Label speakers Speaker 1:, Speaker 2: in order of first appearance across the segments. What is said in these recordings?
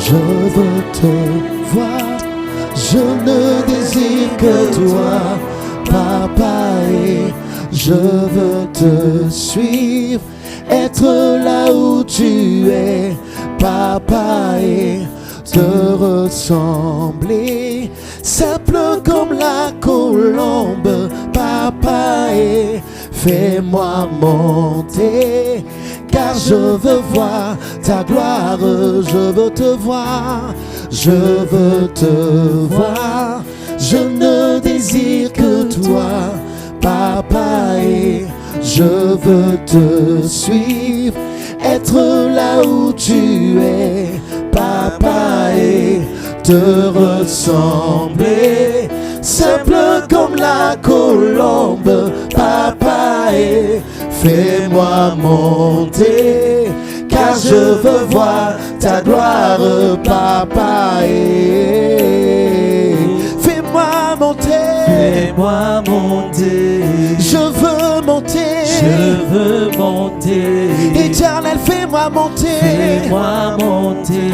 Speaker 1: Je veux te voir, je ne désire que toi, Papa, et je veux te suivre, être là où tu es, Papa, et te ressembler, simple comme la colombe, Papa, et fais-moi monter, car je veux voir ta gloire, je veux te voir, je veux te voir, je ne désire que toi, Papa, et je veux te suivre, être là où tu es, Papa, et te ressembler, simple comme la colombe, Papa, et fais-moi monter, car je veux voir ta gloire, Papa, et fais-moi monter,
Speaker 2: fais-moi monter,
Speaker 1: je veux monter,
Speaker 2: je veux monter,
Speaker 1: Éternel, fais-moi monter,
Speaker 2: fais-moi monter,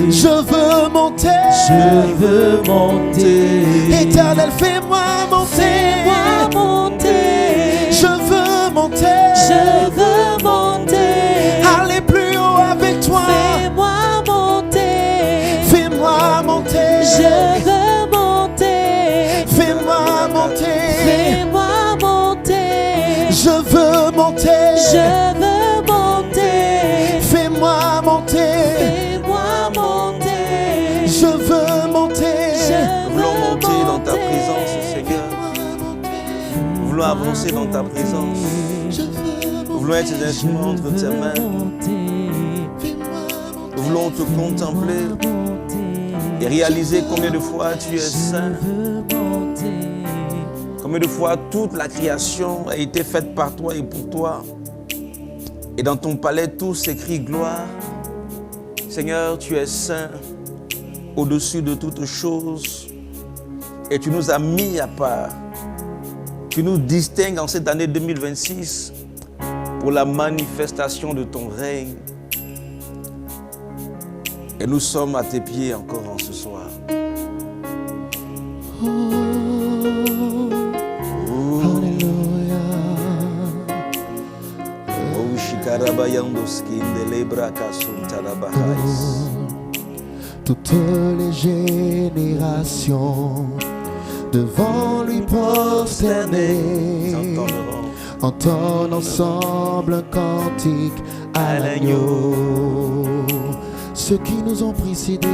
Speaker 1: je veux monter,
Speaker 2: je veux monter,
Speaker 1: Éternel, fais-moi monter,
Speaker 2: fais-moi monter,
Speaker 1: je veux monter,
Speaker 2: je veux monter,
Speaker 1: aller plus haut avec toi,
Speaker 2: fais-moi monter,
Speaker 1: fais-moi monter,
Speaker 2: je veux monter,
Speaker 1: fais-moi monter,
Speaker 2: fais-moi monter,
Speaker 1: je veux monter,
Speaker 2: je veux monter,
Speaker 1: fais-moi monter,
Speaker 2: fais-moi monter,
Speaker 1: je veux monter,
Speaker 2: je
Speaker 3: Nous voulons
Speaker 2: veux
Speaker 3: monter dans ta
Speaker 2: monter.
Speaker 3: présence, Seigneur. Nous voulons avancer dans ta présence. Nous voulons être tes instruments entre tes mains. Nous voulons te contempler et réaliser combien de fois tu es saint. Combien de fois toute la création a été faite par toi et pour toi. Et dans ton palais, tout s'écrit gloire. Seigneur, tu es saint au-dessus de toutes choses. Et tu nous as mis à part. Tu nous distingues en cette année 2026 pour la manifestation de ton règne. Et nous sommes à tes pieds encore en ce soir.
Speaker 1: Toutes les générations devant lui prosterner, entonnent ensemble un cantique à l'agneau. Ceux qui nous ont précédés,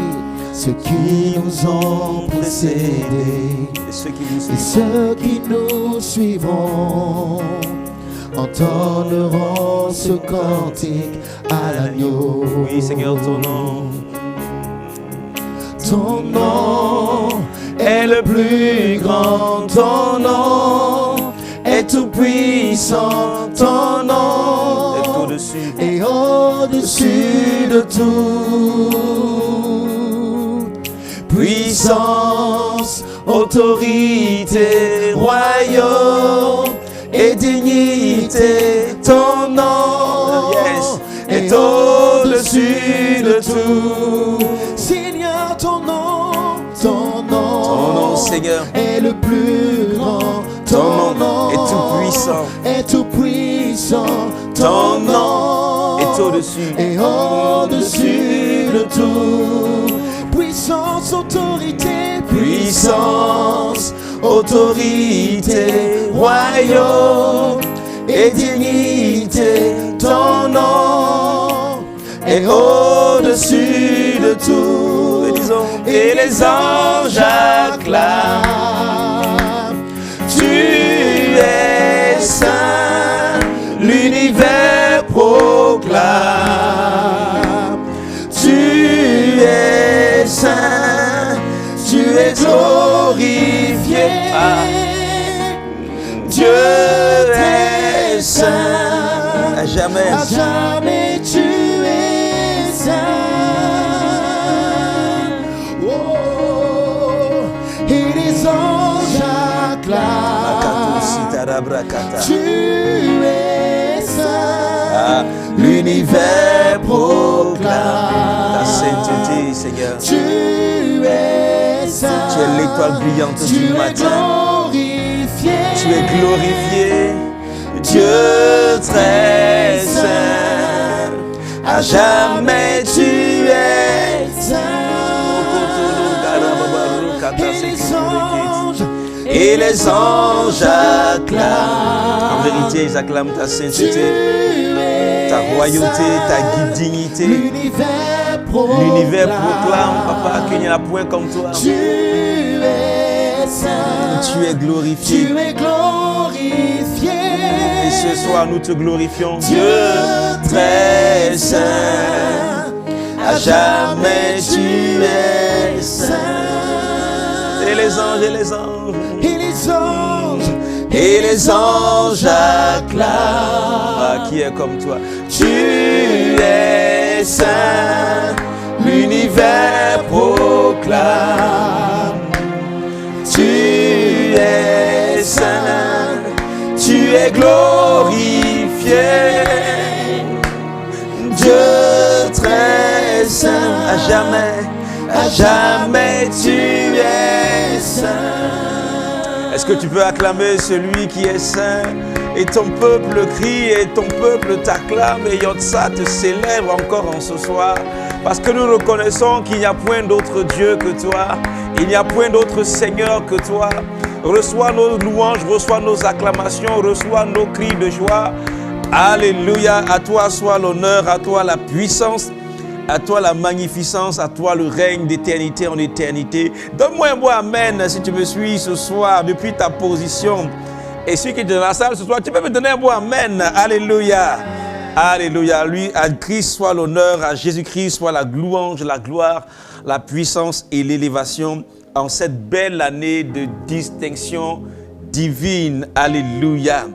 Speaker 1: ceux qui nous ont précédés,
Speaker 3: Et ceux qui
Speaker 1: et ceux qui nous suivront, entonneront ce cantique à l'agneau.
Speaker 3: Oui, Seigneur, ton nom.
Speaker 1: Ton nom est le plus grand, ton nom est tout puissant, ton nom
Speaker 3: est au-dessus.
Speaker 1: est au-dessus de tout. Puissance, autorité, royaume et dignité, ton nom est au-dessus de tout. Seigneur, ton nom,
Speaker 3: Seigneur,
Speaker 1: est le plus grand, ton nom
Speaker 3: est tout puissant,
Speaker 1: est tout puissant,
Speaker 3: ton nom est au-dessus,
Speaker 1: et au-dessus de tout. Puissance, autorité, puissance, autorité, royaume et dignité, ton nom est au-dessus de tout. Et les anges acclament, tu es saint, l'univers proclame, tu es saint, tu es glorifié, Dieu est saint,
Speaker 3: à jamais.
Speaker 1: à jamais tu es saint. Et les anges acclament, tu es saint, l'univers proclame,
Speaker 3: ta sainteté, Seigneur, l'étoile brillante
Speaker 1: tu
Speaker 3: du
Speaker 1: es
Speaker 3: matin.
Speaker 1: glorifié.
Speaker 3: Tu es glorifié, Dieu très saint. À jamais tu es saint. Et les anges acclament. En vérité, ils acclament ta sainteté, ta royauté, ta dignité. L'univers proclame, papa, qu'il n'y a point comme toi.
Speaker 1: Tu es saint.
Speaker 3: Tu es glorifié.
Speaker 1: Tu es glorifié.
Speaker 3: Et ce soir, nous te glorifions, Dieu très saint. À jamais tu es saint. Et les anges, et les anges,
Speaker 1: Et les anges,
Speaker 3: et les anges acclament. Ah, qui est comme toi? Tu es saint. L'univers proclame. Tu es saint. Tu es glorifié. Dieu très saint. À jamais tu es saint. Est-ce que tu peux acclamer celui qui est saint? Et ton peuple crie, et ton peuple t'acclame, et Yotsa te célèbre encore en ce soir. Parce que nous reconnaissons qu'il n'y a point d'autre Dieu que toi. Il n'y a point d'autre Seigneur que toi. Reçois nos louanges, reçois nos acclamations, reçois nos cris de joie. Alléluia, à toi soit l'honneur, à toi la puissance, à toi la magnificence, à toi le règne d'éternité en éternité. Donne-moi un beau amen si tu me suis ce soir depuis ta position. Et celui qui est dans la salle ce soir, tu peux me donner un beau amen. Alléluia. Alléluia. Lui, à Christ soit l'honneur, à Jésus-Christ soit la louange, la gloire, la puissance et l'élévation en cette belle année de distinction divine. Alléluia.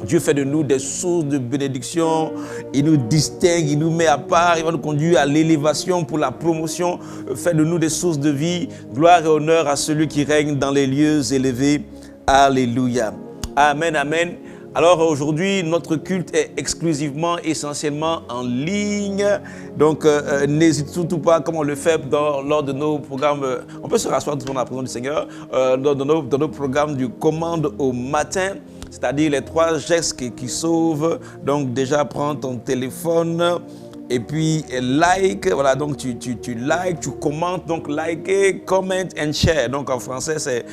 Speaker 3: Dieu fait de nous des sources de bénédiction, il nous distingue, il nous met à part, il va nous conduire à l'élévation pour la promotion, fait de nous des sources de vie, gloire et honneur à celui qui règne dans les lieux élevés. Alléluia. Amen, amen. Alors aujourd'hui, notre culte est exclusivement, essentiellement en ligne. Donc n'hésite surtout pas, comme on le fait lors de nos programmes, on peut se rasseoir devant la présence du Seigneur, dans nos programmes du commande au matin. C'est-à-dire les 3 gestes qui sauvent. Donc déjà, prends ton téléphone et puis like. Voilà, donc tu likes, tu commentes. Donc liker, comment and share. Donc en français, c'est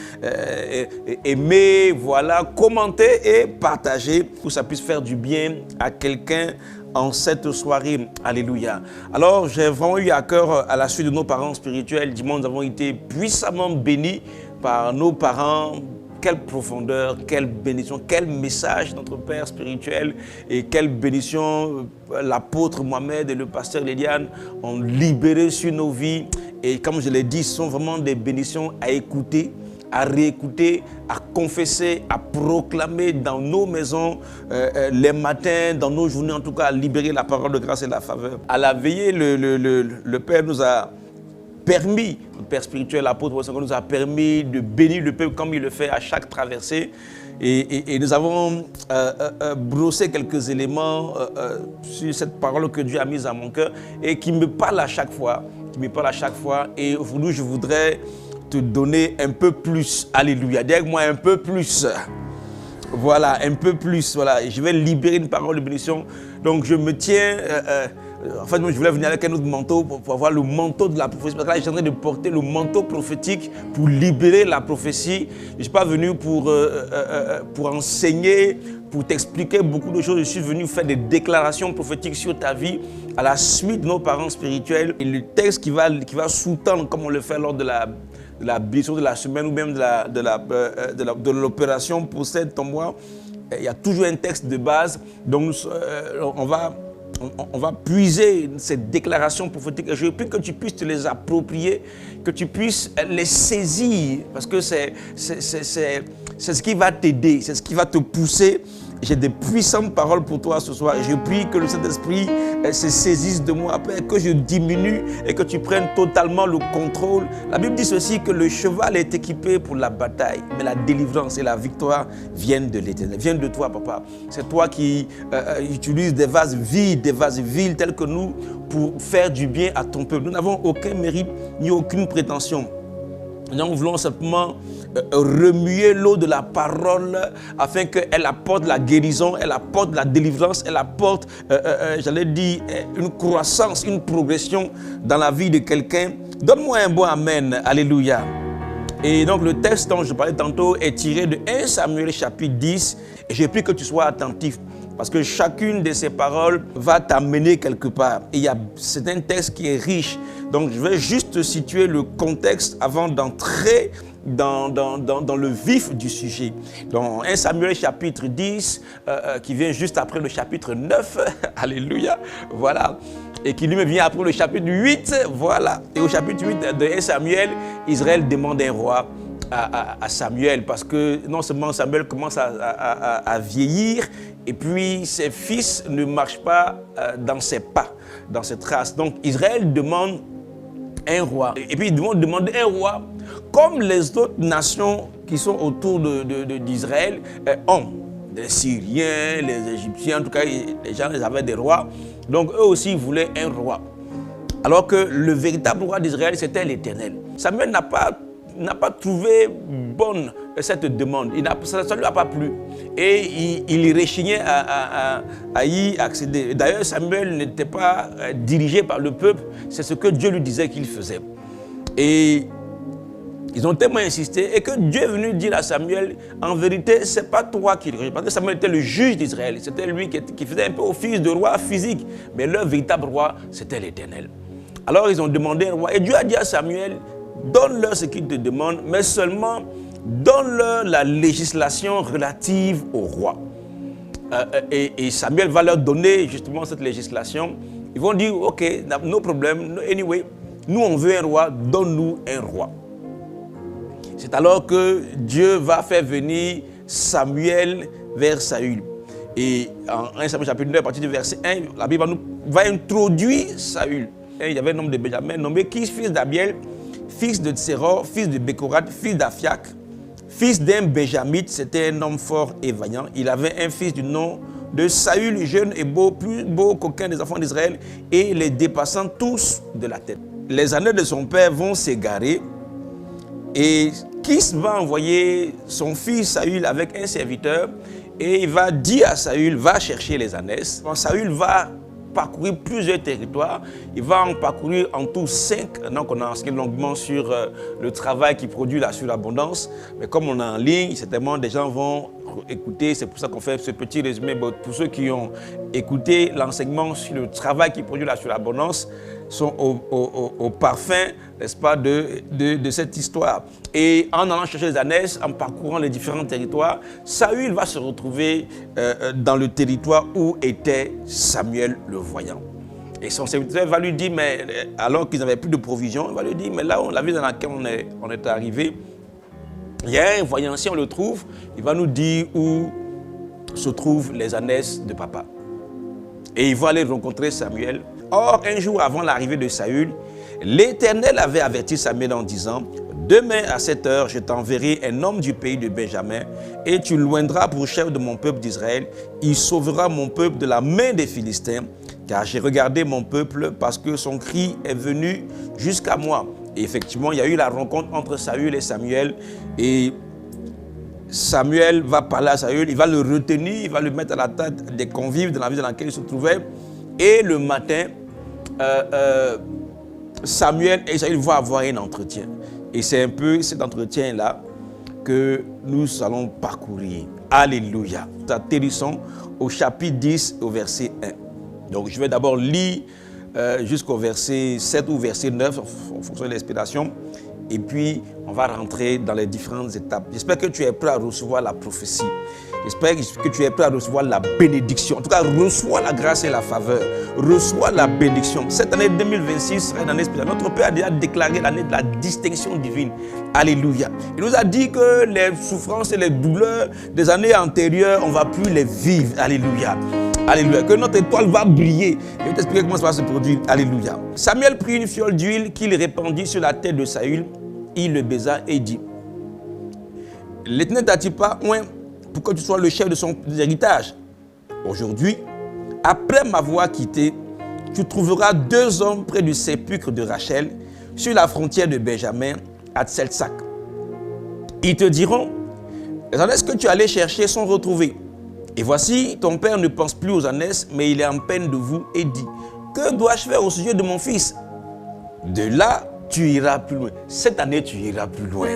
Speaker 3: aimer, voilà, commenter et partager pour que ça puisse faire du bien à quelqu'un en cette soirée. Alléluia. Alors, j'ai vraiment eu à cœur, à la suite de nos parents spirituels, dimanche, nous avons été puissamment bénis par nos parents. Quelle profondeur, quelle bénédiction, quel message notre Père spirituel et quelle bénédiction l'apôtre Mohamed et le pasteur Léliane ont libéré sur nos vies. Et comme je l'ai dit, ce sont vraiment des bénédictions à écouter, à réécouter, à confesser, à proclamer dans nos maisons, les matins, dans nos journées, en tout cas, à libérer la parole de grâce et de la faveur. À la veillée, le Père nous a permis, le Père spirituel, l'apôtre nous a permis de bénir le peuple comme il le fait à chaque traversée. Et nous avons brossé quelques éléments sur cette parole que Dieu a mise à mon cœur et qui me parle à chaque fois. Et aujourd'hui, je voudrais te donner un peu plus. Alléluia. Dis avec moi un peu plus. Voilà, un peu plus. Voilà. Et je vais libérer une parole de bénédiction. Donc, je me tiens... en fait, moi, je voulais venir avec un autre manteau pour avoir le manteau de la prophétie. Parce que là, je suis en train de porter le manteau prophétique pour libérer la prophétie. Je ne suis pas venu pour enseigner, pour t'expliquer beaucoup de choses. Je suis venu faire des déclarations prophétiques sur ta vie à la suite de nos parents spirituels. Et le texte qui va sous-tendre, comme on le fait lors de la bénédiction de la semaine ou même de l'opération Possède ton moi, il y a toujours un texte de base. Donc, on va puiser cette déclaration prophétique. Je veux que tu puisses te les approprier, que tu puisses les saisir, parce que c'est ce qui va t'aider, c'est ce qui va te pousser. J'ai des puissantes paroles pour toi ce soir. Je prie que le Saint-Esprit se saisisse de moi, après que je diminue et que tu prennes totalement le contrôle. La Bible dit ceci, que le cheval est équipé pour la bataille, mais la délivrance et la victoire viennent de l'Éternel, viennent de toi, papa. C'est toi qui utilises des vases vides, des vases vils tels que nous pour faire du bien à ton peuple. Nous n'avons aucun mérite ni aucune prétention. Nous voulons simplement remuer l'eau de la parole afin qu'elle apporte la guérison, elle apporte la délivrance, elle apporte, j'allais dire, une croissance, une progression dans la vie de quelqu'un. Donne-moi un bon amen. Alléluia. Et donc le texte dont je parlais tantôt est tiré de 1 Samuel chapitre 10. Et j'ai pris que tu sois attentif parce que chacune de ces paroles va t'amener quelque part. Et c'est un texte qui est riche. Donc je vais juste situer le contexte avant d'entrer dans le vif du sujet. Dans 1 Samuel chapitre 10, qui vient juste après le chapitre 9, alléluia, voilà. Et qui lui vient après le chapitre 8, voilà. Et au chapitre 8 de 1 Samuel, Israël demande un roi à Samuel, parce que non seulement Samuel commence à vieillir, et puis ses fils ne marchent pas dans ses pas, dans ses traces. Donc Israël demande un roi. Et puis ils vont demander un roi comme les autres nations qui sont autour d'Israël ont. Les Syriens, les Égyptiens, en tout cas, les gens ils avaient des rois. Donc eux aussi voulaient un roi. Alors que le véritable roi d'Israël, c'était l'Éternel. Samuel n'a pas trouvé bonne cette demande. Ça ne lui a pas plu. Et il rechignait à y accéder. D'ailleurs, Samuel n'était pas dirigé par le peuple. C'est ce que Dieu lui disait qu'il faisait. Et ils ont tellement insisté et que Dieu est venu dire à Samuel, en vérité, ce n'est pas toi qui le. Parce que Samuel était le juge d'Israël. C'était lui qui faisait un peu office de roi physique. Mais leur véritable roi, c'était l'Éternel. Alors ils ont demandé un roi. Et Dieu a dit à Samuel, donne-leur ce qu'ils te demandent, mais seulement donne-leur la législation relative au roi. Et Samuel va leur donner justement cette législation. Ils vont dire, ok, no problem, anyway, nous on veut un roi, donne-nous un roi. C'est alors que Dieu va faire venir Samuel vers Saül. Et en 1 Samuel chapitre 9, à partir du verset 1, la Bible va introduire Saül. Et il y avait un homme de Benjamin nommé Kis, fils d'Abiel, fils de Tséror, fils de Bécorat, fils d'Aphiac, fils d'un Benjamite. C'était un homme fort et vaillant. Il avait un fils du nom de Saül, jeune et beau, plus beau qu'aucun des enfants d'Israël, et les dépassant tous de la tête. Les années de son père vont s'égarer, et Kis va envoyer son fils Saül avec un serviteur, et il va dire à Saül, va chercher les ânesses. Saül va parcourir plusieurs territoires. Il va en parcourir en tout 5. Donc on a enseigné longuement sur le travail qui produit la surabondance. Mais comme on est en ligne, certainement des gens vont écouter. C'est pour ça qu'on fait ce petit résumé. Pour ceux qui ont écouté l'enseignement sur le travail qui produit la surabondance, sont au parfum, n'est-ce pas, de cette histoire. Et en allant chercher les ânesses, en parcourant les différents territoires, Saül va se retrouver dans le territoire où était Samuel le voyant. Et son serviteur va lui dire, mais alors qu'ils n'avaient plus de provisions, il va lui dire, mais là, la ville dans laquelle on est arrivé, il y a un voyant, si on le trouve, il va nous dire où se trouvent les ânesses de papa. Et il va aller rencontrer Samuel. Or, un jour avant l'arrivée de Saül, l'Éternel avait averti Samuel en disant, demain à 7 heures, je t'enverrai un homme du pays de Benjamin et tu loindras pour chef de mon peuple d'Israël. Il sauvera mon peuple de la main des Philistins, car j'ai regardé mon peuple parce que son cri est venu jusqu'à moi. Et effectivement, il y a eu la rencontre entre Saül et Samuel. Et Samuel va parler à Saül, il va le retenir, il va le mettre à la tête des convives de la ville dans laquelle il se trouvait. Et le matin, Samuel et Saül vont avoir un entretien. Et c'est un peu cet entretien-là que nous allons parcourir. Alléluia. Nous atterrissons au chapitre 10, au verset 1. Donc je vais d'abord lire jusqu'au verset 7 ou verset 9, en fonction de l'inspiration. Et puis, on va rentrer dans les différentes étapes. J'espère que tu es prêt à recevoir la prophétie. J'espère que tu es prêt à recevoir la bénédiction. En tout cas, reçois la grâce et la faveur. Reçois la bénédiction. Cette année 2026 sera une année spéciale. Notre Père a déjà déclaré l'année de la distinction divine. Alléluia. Il nous a dit que les souffrances et les douleurs des années antérieures, on ne va plus les vivre. Alléluia. Alléluia. Que notre étoile va briller. Je vais t'expliquer comment ça va se produire. Alléluia. Samuel prit une fiole d'huile qu'il répandit sur la tête de Saül. Il le baisa et dit, l'Éternel t'a-t-il pas oint pour que tu sois le chef de son héritage? Aujourd'hui, après m'avoir quitté, tu trouveras 2 hommes près du sépulcre de Rachel, sur la frontière de Benjamin. à Tseltsak. Ils te diront, les ânesses que tu allais chercher sont retrouvées. Et voici, ton père ne pense plus aux ânesses, mais il est en peine de vous et dit, que dois-je faire au sujet de mon fils? De là, tu iras plus loin. Cette année, tu iras plus loin.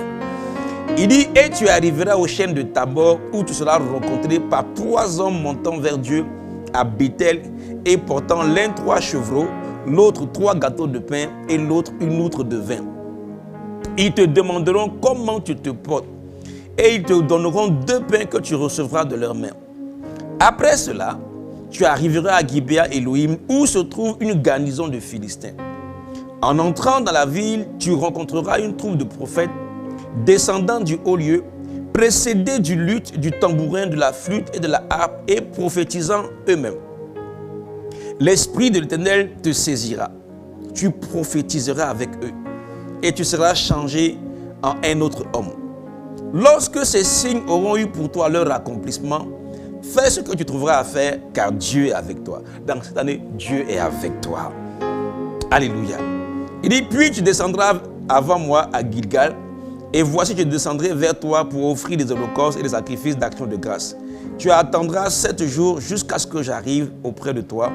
Speaker 3: Il dit, et tu arriveras au chêne de Tabor, où tu seras rencontré par 3 hommes montant vers Dieu à Bethel et portant l'un 3 chevreaux, l'autre 3 gâteaux de pain et l'autre une outre de vin. Ils te demanderont comment tu te portes et ils te donneront 2 pains que tu recevras de leurs mains. Après cela, tu arriveras à Gibea Elohim où se trouve une garnison de Philistins. En entrant dans la ville, tu rencontreras une troupe de prophètes descendant du haut lieu, précédés du luth, du tambourin, de la flûte et de la harpe et prophétisant eux-mêmes. L'Esprit de l'Éternel te saisira. Tu prophétiseras avec eux et tu seras changé en un autre homme. Lorsque ces signes auront eu pour toi leur accomplissement, fais ce que tu trouveras à faire, car Dieu est avec toi. Dans cette année, Dieu est avec toi. Alléluia. Il dit, puis tu descendras avant moi à Gilgal, et voici je descendrai vers toi pour offrir des holocaustes et des sacrifices d'action de grâce. Tu attendras 7 jours jusqu'à ce que j'arrive auprès de toi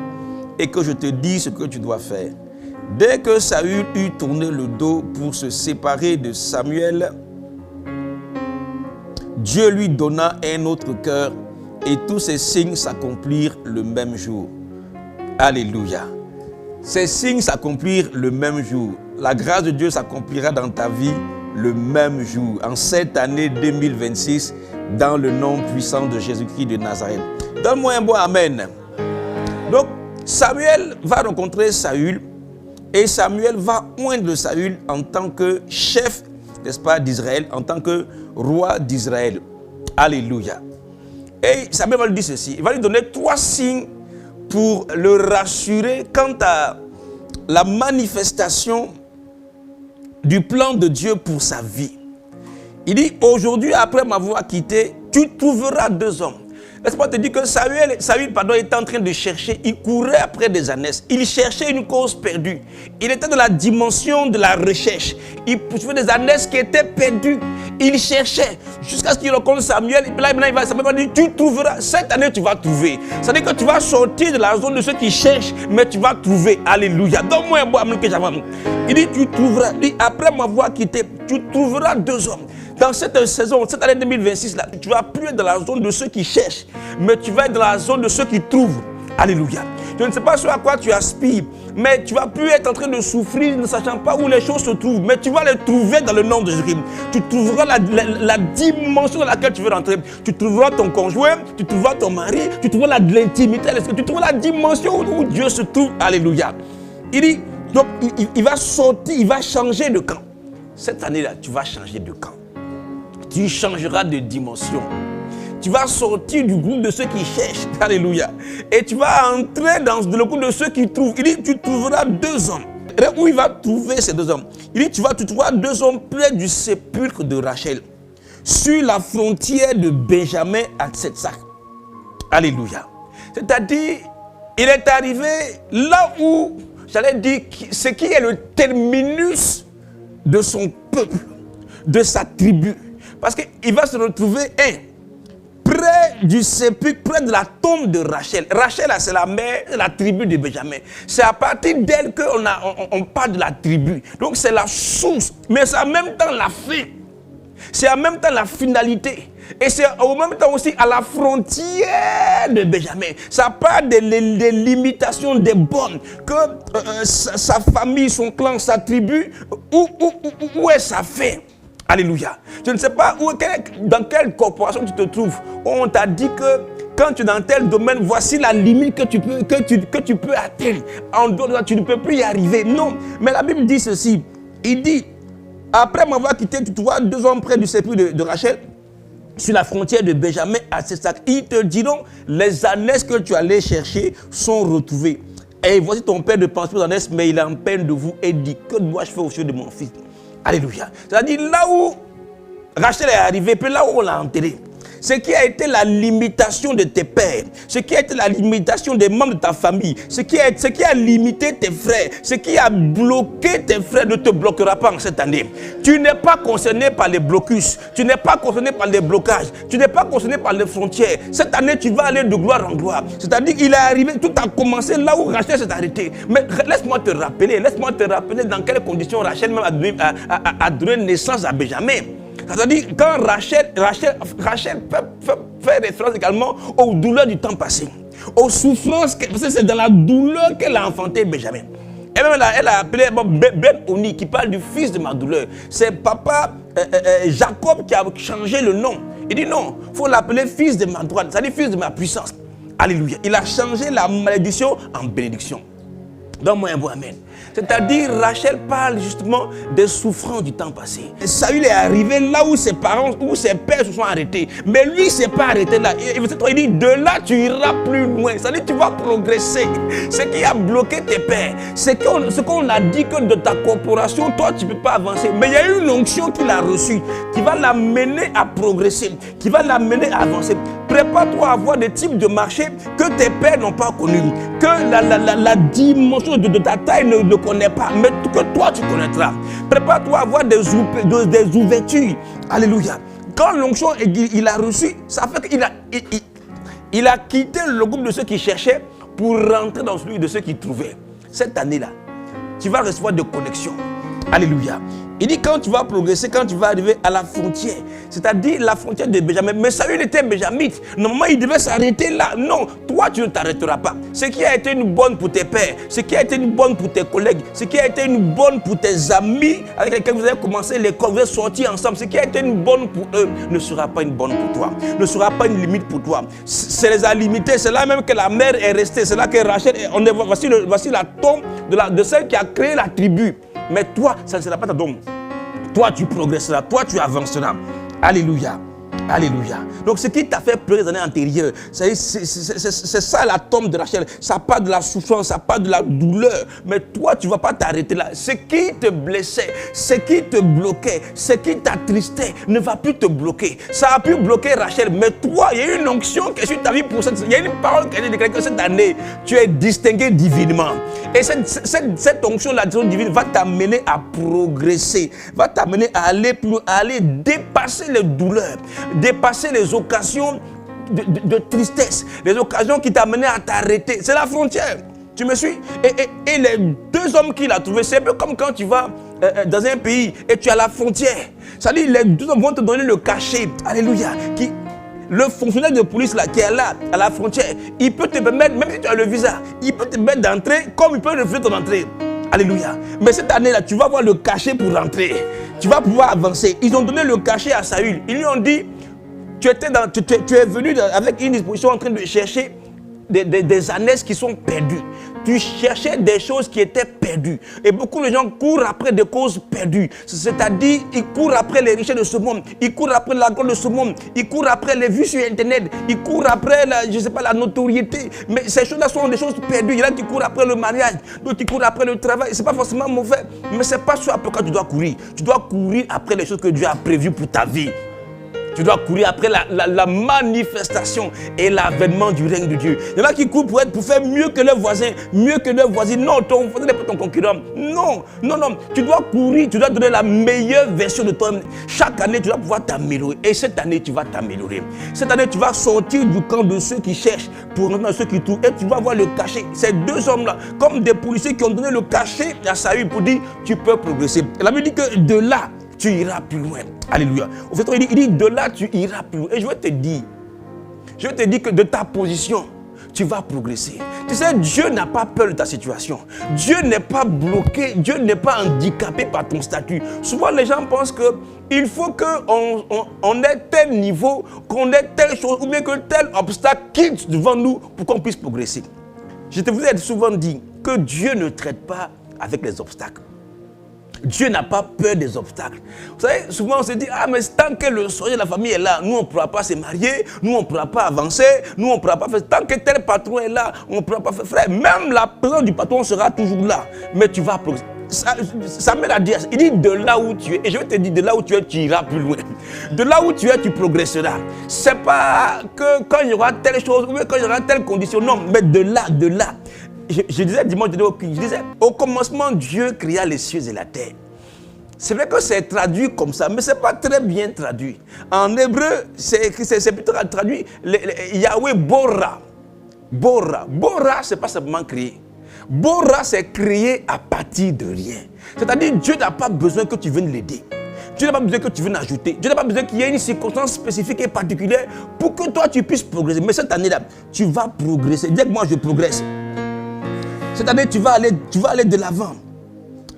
Speaker 3: et que je te dise ce que tu dois faire. Dès que Saül eut tourné le dos pour se séparer de Samuel, Dieu lui donna un autre cœur et tous ces signes s'accomplirent le même jour. Alléluia. Ces signes s'accomplirent le même jour. La grâce de Dieu s'accomplira dans ta vie le même jour, en cette année 2026, dans le nom puissant de Jésus-Christ de Nazareth. Donne-moi un bon amen. Donc, Samuel va rencontrer Saül et Samuel va oindre Saül en tant que chef, n'est-ce pas, d'Israël, en tant que roi d'Israël. Alléluia. Et Samuel va lui dire ceci, il va lui donner 3 signes pour le rassurer quant à la manifestation du plan de Dieu pour sa vie. Il dit, aujourd'hui, après m'avoir quitté, tu trouveras 2 hommes. Laisse-moi te dire que Saül était en train de chercher, il courait après des ânesses, il cherchait une cause perdue. Il était dans la dimension de la recherche. Il poursuivait des ânesses qui étaient perdues. Il cherchait jusqu'à ce qu'il rencontre Samuel. Et là, Samuel va dire, tu trouveras, cette année tu vas trouver. C'est-à-dire que tu vas sortir de la zone de ceux qui cherchent, mais tu vas trouver. Alléluia. Donne-moi un bon amen que j'avais. Il dit, tu trouveras, il dit, après m'avoir quitté, tu trouveras 2 hommes. Dans cette saison, cette année 2026, là, tu ne vas plus être dans la zone de ceux qui cherchent, mais tu vas être dans la zone de ceux qui trouvent. Alléluia. Je ne sais pas ce à quoi tu aspires, mais tu ne vas plus être en train de souffrir ne sachant pas où les choses se trouvent, mais tu vas les trouver dans le nom de Jésus. Tu trouveras la dimension dans laquelle tu veux rentrer. Tu trouveras ton conjoint, tu trouveras ton mari, tu trouveras l'intimité, tu trouveras la dimension où Dieu se trouve. Alléluia. Il dit, donc il va sortir, il va changer de camp. Cette année-là, tu vas changer de camp. Tu changeras de dimension. Tu vas sortir du groupe de ceux qui cherchent. Alléluia. Et tu vas entrer dans le groupe de ceux qui trouvent. Il dit, tu trouveras 2 hommes. Et où il va trouver ces 2 hommes? Il dit, tu trouveras 2 hommes près du sépulcre de Rachel, sur la frontière de Benjamin à Tsetsak. Alléluia. C'est-à-dire, il est arrivé là où, j'allais dire, ce qui est le terminus de son peuple, de sa tribu. Parce qu'il va se retrouver près du sépulcre, près de la tombe de Rachel. Rachel, c'est la mère de la tribu de Benjamin. C'est à partir d'elle qu'on parle de la tribu. Donc c'est la source, mais c'est en même temps la fin. C'est en même temps la finalité. Et c'est en même temps aussi à la frontière de Benjamin. Ça parle des limitations des bornes. Que sa famille, son clan, sa tribu, où est sa fin? Alléluia. Je ne sais pas dans quelle corporation tu te trouves. On t'a dit que quand tu es dans tel domaine, voici la limite que tu peux atteindre. En dehors de ça, tu ne peux plus y arriver. Non. Mais la Bible dit ceci. Il dit, après m'avoir quitté, tu trouveras 2 hommes près du sépulcre de Rachel, sur la frontière de Benjamin à Tsetsak. Ils te diront, les ânesses que tu allais chercher sont retrouvées. Et voici ton père ne pense plus aux ânesses, mais il est en peine de vous et dit, que dois-je faire au sujet de mon fils? Alléluia. C'est-à-dire là où Rachel est arrivée, puis là où on l'a enterré, ce qui a été la limitation de tes pères, ce qui a été la limitation des membres de ta famille, ce qui a limité tes frères, ce qui a bloqué tes frères ne te bloquera pas en cette année. Tu n'es pas concerné par les blocus, tu n'es pas concerné par les blocages, tu n'es pas concerné par les frontières. Cette année, tu vas aller de gloire en gloire. C'est-à-dire qu'il est arrivé, tout a commencé là où Rachel s'est arrêtée. Mais laisse-moi te rappeler dans quelles conditions Rachel même a donné naissance à Benjamin. C'est-à-dire quand Rachel fait référence également aux douleurs du temps passé, aux souffrances, parce que c'est dans la douleur qu'elle a enfanté Benjamin. Et même elle a appelé Ben-Oni, qui parle du fils de ma douleur. C'est papa Jacob qui a changé le nom. Il dit non, il faut l'appeler fils de ma droite, c'est-à-dire fils de ma puissance. Alléluia. Il a changé la malédiction en bénédiction. Donne-moi un bon amen. C'est-à-dire, Rachel parle justement des souffrances du temps passé. Saül est arrivé là où ses parents, où ses pères se sont arrêtés. Mais lui, il ne s'est pas arrêté là. Il dit, de là, tu iras plus loin. C'est-à-dire, tu vas progresser. Ce qui a bloqué tes pères, ce qu'on a dit que de ta corporation, toi, tu ne peux pas avancer. Mais il y a une onction qu'il a reçue, qui va l'amener à progresser, qui va l'amener à avancer. Prépare-toi à avoir des types de marchés que tes pères n'ont pas connus, que la dimension de ta taille ne connaît pas, mais que toi tu connaîtras. Prépare-toi à avoir des ouvertures. Alléluia. Quand l'onction il a reçu, ça fait qu'il a quitté le groupe de ceux qui cherchaient pour rentrer dans celui de ceux qui trouvaient. Cette année-là, tu vas recevoir des connexions. Alléluia. Il dit quand tu vas progresser, quand tu vas arriver à la frontière, c'est-à-dire la frontière de Benjamin. Mais Saül était benjamite. Normalement, il devait s'arrêter là. Non, toi, tu ne t'arrêteras pas. Ce qui a été une bonne pour tes pères, ce qui a été une bonne pour tes collègues, ce qui a été une bonne pour tes amis avec lesquels vous avez commencé l'école, vous êtes sortis ensemble, ce qui a été une bonne pour eux ne sera pas une bonne pour toi, ne sera pas une limite pour toi. C'est les a limités. C'est là même que la mère est restée. C'est là que Rachel, voici la tombe de celle qui a créé la tribu. Mais toi, ça ne sera pas ta tombe. Toi, tu progresseras. Toi, tu avanceras. Alléluia. Alléluia. Donc, ce qui t'a fait pleurer les années antérieures, c'est ça la tombe de Rachel. Ça part de la souffrance, ça part de la douleur. Mais toi, tu ne vas pas t'arrêter là. Ce qui te blessait, ce qui te bloquait, ce qui t'attristait, ne va plus te bloquer. Ça a pu bloquer Rachel. Mais toi, il y a une onction qui est sur ta vie pour cette. Il y a une parole qui a été déclarée que cette année, tu es distingué divinement. Et cette onction-là, divine, va t'amener à progresser, va t'amener à aller plus loin, à aller dépasser les douleurs, dépasser les occasions de tristesse, les occasions qui t'amenaient à t'arrêter. C'est la frontière. Tu me suis? Et les deux hommes qu'il a trouvés, c'est un peu comme quand tu vas dans un pays et tu as la frontière. C'est-à-dire les deux hommes vont te donner le cachet. Alléluia. Le fonctionnaire de police là, qui est là, à la frontière, il peut te permettre, même si tu as le visa, il peut te permettre d'entrer comme il peut refuser ton entrée. Alléluia. Mais cette année-là, tu vas avoir le cachet pour rentrer. Tu vas pouvoir avancer. Ils ont donné le cachet à Saül. Ils lui ont dit, tu es venu avec une disposition en train de chercher des ânesses qui sont perdues. Tu cherchais des choses qui étaient perdues. Et beaucoup de gens courent après des causes perdues. C'est-à-dire, ils courent après les richesses de ce monde. Ils courent après la gloire de ce monde. Ils courent après les vues sur Internet. Ils courent après, la notoriété. Mais ces choses-là sont des choses perdues. Il y en a qui courent après le mariage. D'autres qui courent après le travail. Ce n'est pas forcément mauvais. Mais ce n'est pas ce après quoi tu dois courir. Tu dois courir après les choses que Dieu a prévues pour ta vie. Tu dois courir après la manifestation et l'avènement du règne de Dieu. Il y en a qui courent pour faire mieux que leurs voisins, mieux que leurs voisines. Non, ton voisin n'est pas ton concurrent. Non. Tu dois courir, tu dois donner la meilleure version de toi. Chaque année, tu dois pouvoir t'améliorer. Et cette année, tu vas t'améliorer. Cette année, tu vas sortir du camp de ceux qui cherchent pour rentrer dans ceux qui trouvent. Et tu vas voir le cachet. Ces deux hommes-là, comme des policiers qui ont donné le cachet à Saül pour dire, tu peux progresser. Et la Bible dit que de là, tu iras plus loin. Alléluia. Au fait, il dit de là, tu iras plus loin. Et je vais te dire que de ta position, tu vas progresser. Tu sais, Dieu n'a pas peur de ta situation. Dieu n'est pas bloqué, Dieu n'est pas handicapé par ton statut. Souvent, les gens pensent qu'il faut qu'on ait tel niveau, qu'on ait telle chose, ou bien que tel obstacle quitte devant nous pour qu'on puisse progresser. Je te vous ai souvent dit que Dieu ne traite pas avec les obstacles. Dieu n'a pas peur des obstacles. Vous savez, souvent on se dit, mais tant que le soleil de la famille est là, nous on ne pourra pas se marier, nous on ne pourra pas avancer, nous on ne pourra pas faire. Tant que tel patron est là, on ne pourra pas faire. Frère, même la présence du patron sera toujours là. Mais tu vas progresser. Samuel a dit, il dit de là où tu es, et je vais te dire, de là où tu es, tu iras plus loin. De là où tu es, tu progresseras. C'est pas que quand il y aura telle chose, ou quand il y aura telle condition, non, mais de là. Je disais dimanche, je disais, au commencement, Dieu créa les cieux et la terre. C'est vrai que c'est traduit comme ça, mais ce n'est pas très bien traduit. En hébreu, c'est plutôt traduit Yahweh Bora. Bora, ce n'est pas simplement créer. Bora, c'est créer à partir de rien. C'est-à-dire, Dieu n'a pas besoin que tu viennes l'aider. Dieu n'a pas besoin que tu viennes ajouter. Dieu n'a pas besoin qu'il y ait une circonstance spécifique et particulière pour que toi, tu puisses progresser. Mais cette année-là, tu vas progresser. Dis que moi, je progresse. Cette année, tu vas aller de l'avant.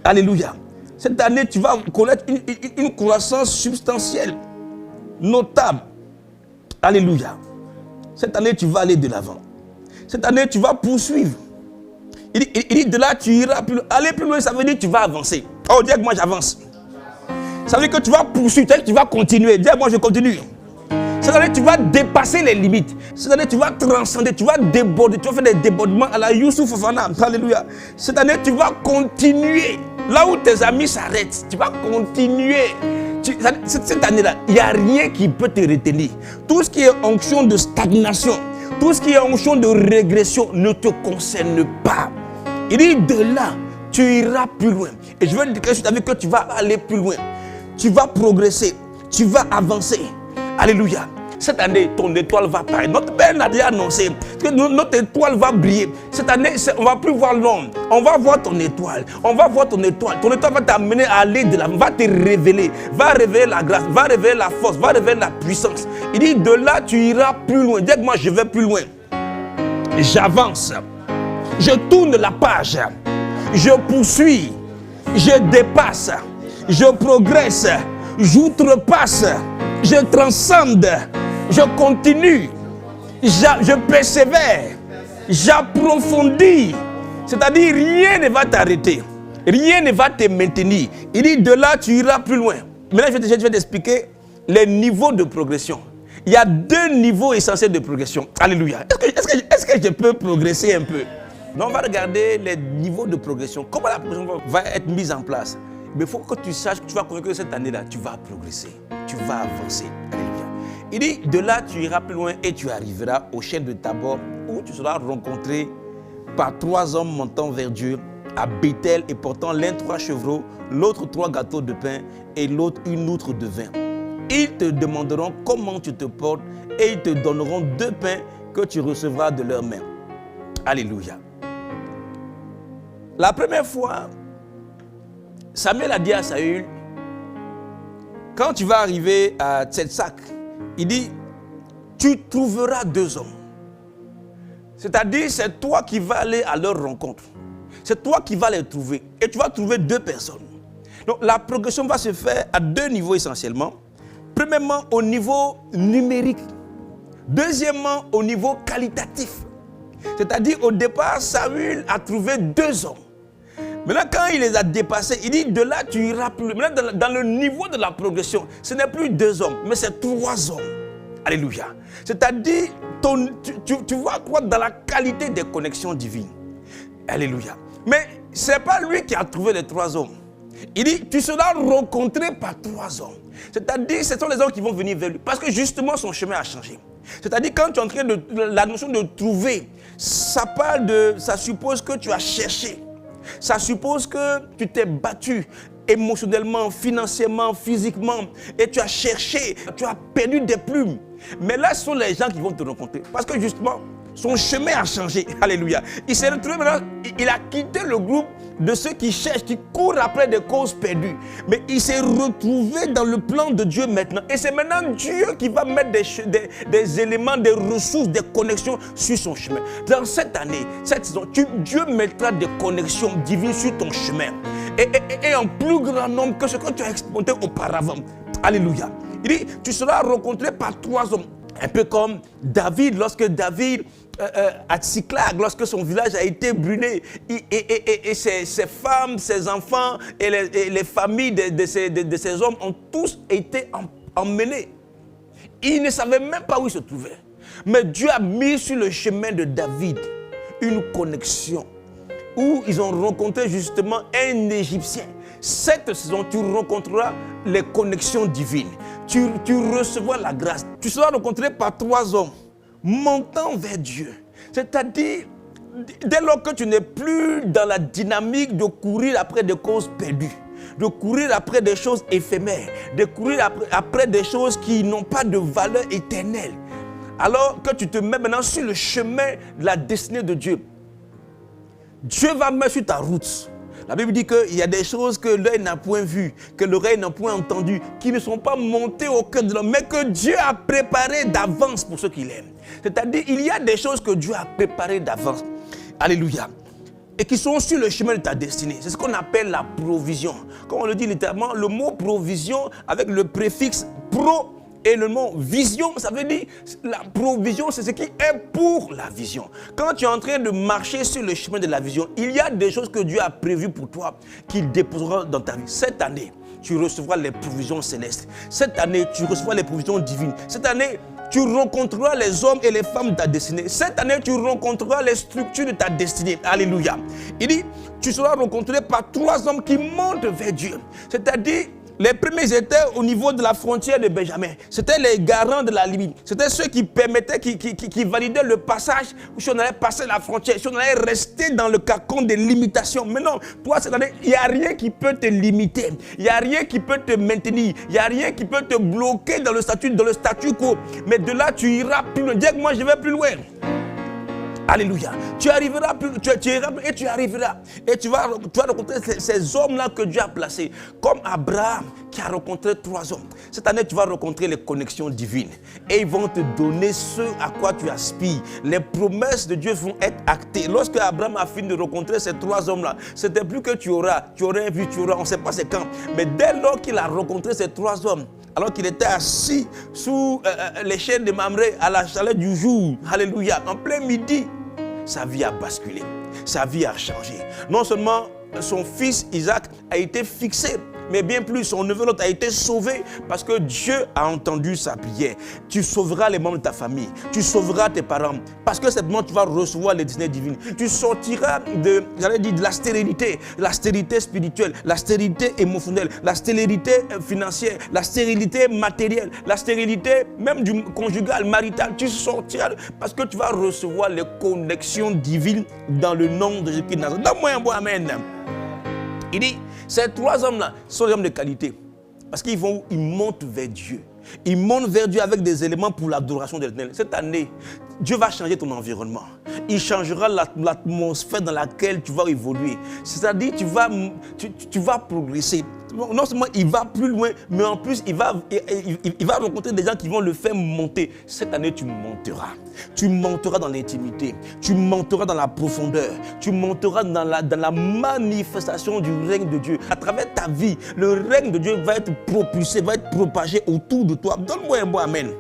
Speaker 3: Alléluia. Cette année, tu vas connaître une croissance substantielle, notable. Alléluia. Cette année, tu vas aller de l'avant. Cette année, tu vas poursuivre. Il dit de là, tu iras plus loin. Aller plus loin, ça veut dire que tu vas avancer. Oh, dis que moi, j'avance. Ça veut dire que tu vas poursuivre, tu vas continuer. Dis que moi, je continue. Cette année, tu vas dépasser les limites. Cette année, tu vas transcender, tu vas déborder. Tu vas faire des débordements à la Youssouf Fofana. Alléluia. Cette année, tu vas continuer. Là où tes amis s'arrêtent, tu vas continuer. Cette année-là, il n'y a rien qui peut te retenir. Tout ce qui est onction de stagnation, tout ce qui est onction de régression ne te concerne pas. Il dit de là, tu iras plus loin. Et je veux te dire sur ta vie que tu vas aller plus loin. Tu vas progresser, tu vas avancer. Alléluia. Cette année, ton étoile va paraître. Notre Père l'a déjà annoncé que notre étoile va briller. Cette année, on ne va plus voir l'homme. On va voir ton étoile. On va voir ton étoile. Ton étoile va t'amener à aller de l'avant, va te révéler. Va révéler la grâce, va révéler la force, va révéler la puissance. Il dit de là, tu iras plus loin. Dis que moi, je vais plus loin. J'avance. Je tourne la page. Je poursuis. Je dépasse. Je progresse. J'outrepasse. Je transcende. Je continue, je persévère, j'approfondis. C'est-à-dire, rien ne va t'arrêter, rien ne va te maintenir. Il dit, de là, tu iras plus loin. Maintenant, je vais t'expliquer les niveaux de progression. Il y a 2 niveaux essentiels de progression. Alléluia. Est-ce que je peux progresser un peu? Donc, on va regarder les niveaux de progression. Comment la progression va être mise en place? Mais il faut que tu saches que tu vas connaître que cette année-là, tu vas progresser, tu vas avancer. Alléluia. Il dit, de là, tu iras plus loin et tu arriveras au chêne de Tabor où tu seras rencontré par 3 hommes montant vers Dieu à Bethel et portant l'un 3 chevreaux, l'autre 3 gâteaux de pain et l'autre une outre de vin. Ils te demanderont comment tu te portes et ils te donneront 2 pains que tu recevras de leurs mains. Alléluia. La première fois, Samuel a dit à Saül, quand tu vas arriver à Tsetsak, il dit, tu trouveras 2 hommes. C'est-à-dire, c'est toi qui vas aller à leur rencontre. C'est toi qui vas les trouver. Et tu vas trouver 2 personnes. Donc, la progression va se faire à 2 niveaux essentiellement. Premièrement, au niveau numérique. Deuxièmement, au niveau qualitatif. C'est-à-dire, au départ, Saül a trouvé 2 hommes. Maintenant, quand il les a dépassés, il dit, de là, tu iras plus. Maintenant, dans le niveau de la progression, ce n'est plus 2 hommes, mais c'est 3 hommes. Alléluia. C'est-à-dire, tu vois quoi dans la qualité des connexions divines. Alléluia. Mais ce n'est pas lui qui a trouvé les 3 hommes. Il dit, tu seras rencontré par 3 hommes. C'est-à-dire, ce sont les hommes qui vont venir vers lui. Parce que justement, son chemin a changé. C'est-à-dire, quand tu es en train de... La notion de trouver, ça suppose que tu as cherché. Ça suppose que tu t'es battu émotionnellement, financièrement, physiquement, et tu as cherché, tu as perdu des plumes. Mais là, ce sont les gens qui vont te rencontrer. Parce que justement, son chemin a changé. Alléluia. Il s'est retrouvé maintenant, il a quitté le groupe de ceux qui cherchent, qui courent après des causes perdues. Mais il s'est retrouvé dans le plan de Dieu maintenant. Et c'est maintenant Dieu qui va mettre des éléments, des ressources, des connexions sur son chemin. Dans cette année, cette saison, Dieu mettra des connexions divines sur ton chemin. Et en plus grand nombre que ce que tu as expérimenté auparavant. Alléluia. Il dit, tu seras rencontré par 3 hommes. Un peu comme David, lorsque David, à Tsiklag, lorsque son village a été brûlé, et ses femmes, ses enfants et les familles de ces hommes ont tous été emmenés. Ils ne savaient même pas où ils se trouvaient. Mais Dieu a mis sur le chemin de David une connexion où ils ont rencontré justement un Égyptien. Cette saison, tu rencontreras les connexions divines. Tu recevras la grâce. Tu seras rencontré par 3 hommes montant vers Dieu. C'est-à-dire, dès lors que tu n'es plus dans la dynamique de courir après des causes perdues, de courir après des choses éphémères, de courir après des choses qui n'ont pas de valeur éternelle, alors que tu te mets maintenant sur le chemin de la destinée de Dieu, Dieu va mettre sur ta route. La Bible dit qu'il y a des choses que l'œil n'a point vues, que l'oreille n'a point entendues, qui ne sont pas montées au cœur de l'homme, mais que Dieu a préparées d'avance pour ceux qui l'aiment. C'est-à-dire, il y a des choses que Dieu a préparées d'avance. Alléluia. Et qui sont sur le chemin de ta destinée. C'est ce qu'on appelle la provision. Comme on le dit littéralement, le mot provision avec le préfixe pro et le mot vision, ça veut dire la provision, c'est ce qui est pour la vision. Quand tu es en train de marcher sur le chemin de la vision, il y a des choses que Dieu a prévues pour toi qu'il déposera dans ta vie. Cette année, tu recevras les provisions célestes. Cette année, tu recevras les provisions divines. Cette année, tu rencontreras les hommes et les femmes de ta destinée. Cette année, tu rencontreras les structures de ta destinée. Alléluia. Il dit, tu seras rencontré par 3 hommes qui montent vers Dieu. C'est-à-dire, les premiers étaient au niveau de la frontière de Benjamin. C'était les garants de la limite. C'était ceux qui permettaient, qui validaient le passage, si on allait passer la frontière, si on allait rester dans le cocon des limitations. Mais non, toi, cette année, il n'y a rien qui peut te limiter. Il n'y a rien qui peut te maintenir. Il n'y a rien qui peut te bloquer dans le statu quo. Mais de là, tu iras plus loin. Dis que moi, je vais plus loin. Alléluia. Tu arriveras et tu arriveras. Et tu vas rencontrer ces hommes-là que Dieu a placés. Comme Abraham qui a rencontré 3 hommes. Cette année, tu vas rencontrer les connexions divines. Et ils vont te donner ce à quoi tu aspires. Les promesses de Dieu vont être actées. Lorsque Abraham a fini de rencontrer ces 3 hommes-là, c'était plus que tu auras, on ne sait pas c'est quand. Mais dès lors qu'il a rencontré ces 3 hommes, alors qu'il était assis sous les chênes de Mamré à la chaleur du jour, alléluia, en plein midi, sa vie a basculé, sa vie a changé. Non seulement son fils Isaac a été fixé, mais bien plus, son neveu Lot a été sauvé parce que Dieu a entendu sa prière. Tu sauveras les membres de ta famille, tu sauveras tes parents, parce que simplement tu vas recevoir les destinées divines. Tu sortiras de la stérilité spirituelle, la stérilité émotionnelle, la stérilité financière, la stérilité matérielle, la stérilité même du conjugal, marital. Tu sortiras parce que tu vas recevoir les connexions divines dans le nom de Jésus-Christ. Donne-moi un bon amen. Il dit, ces 3 hommes-là sont des hommes de qualité. Parce qu'ils montent vers Dieu. Ils montent vers Dieu avec des éléments pour l'adoration de l'Éternel. Cette année, Dieu va changer ton environnement. Il changera l'atmosphère dans laquelle tu vas évoluer. C'est-à-dire, tu vas progresser. Non seulement il va plus loin, mais en plus il va rencontrer des gens qui vont le faire monter. Cette année, tu monteras. Tu monteras dans l'intimité. Tu monteras dans la profondeur. Tu monteras dans la manifestation du règne de Dieu. À travers ta vie, le règne de Dieu va être propulsé, va être propagé autour de toi. Donne-moi un bon amen.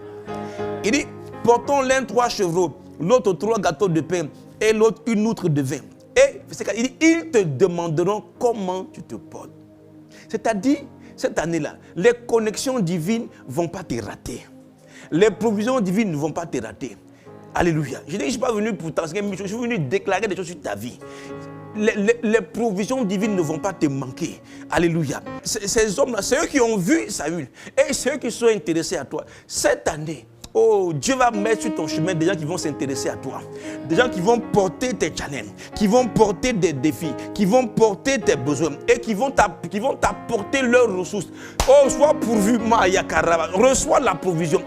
Speaker 3: Il dit, portons l'un 3 chevreaux, l'autre 3 gâteaux de pain et l'autre une outre de vin. Et il dit, ils te demanderont comment tu te portes. C'est-à-dire, cette année-là, les connexions divines ne vont pas te rater. Les provisions divines ne vont pas te rater. Alléluia. Je dis, je ne suis pas venu pour t'enseigner, je suis venu déclarer des choses sur ta vie. Les provisions divines ne vont pas te manquer. Alléluia. Ces hommes-là, c'est eux qui ont vu Saül. Et c'est eux qui sont intéressés à toi. Cette année, oh, Dieu va mettre sur ton chemin des gens qui vont s'intéresser à toi. Des gens qui vont porter tes challenges, qui vont porter des défis, qui vont porter tes besoins et qui vont t'apporter leurs ressources. Oh, sois pourvu, reçois la provision.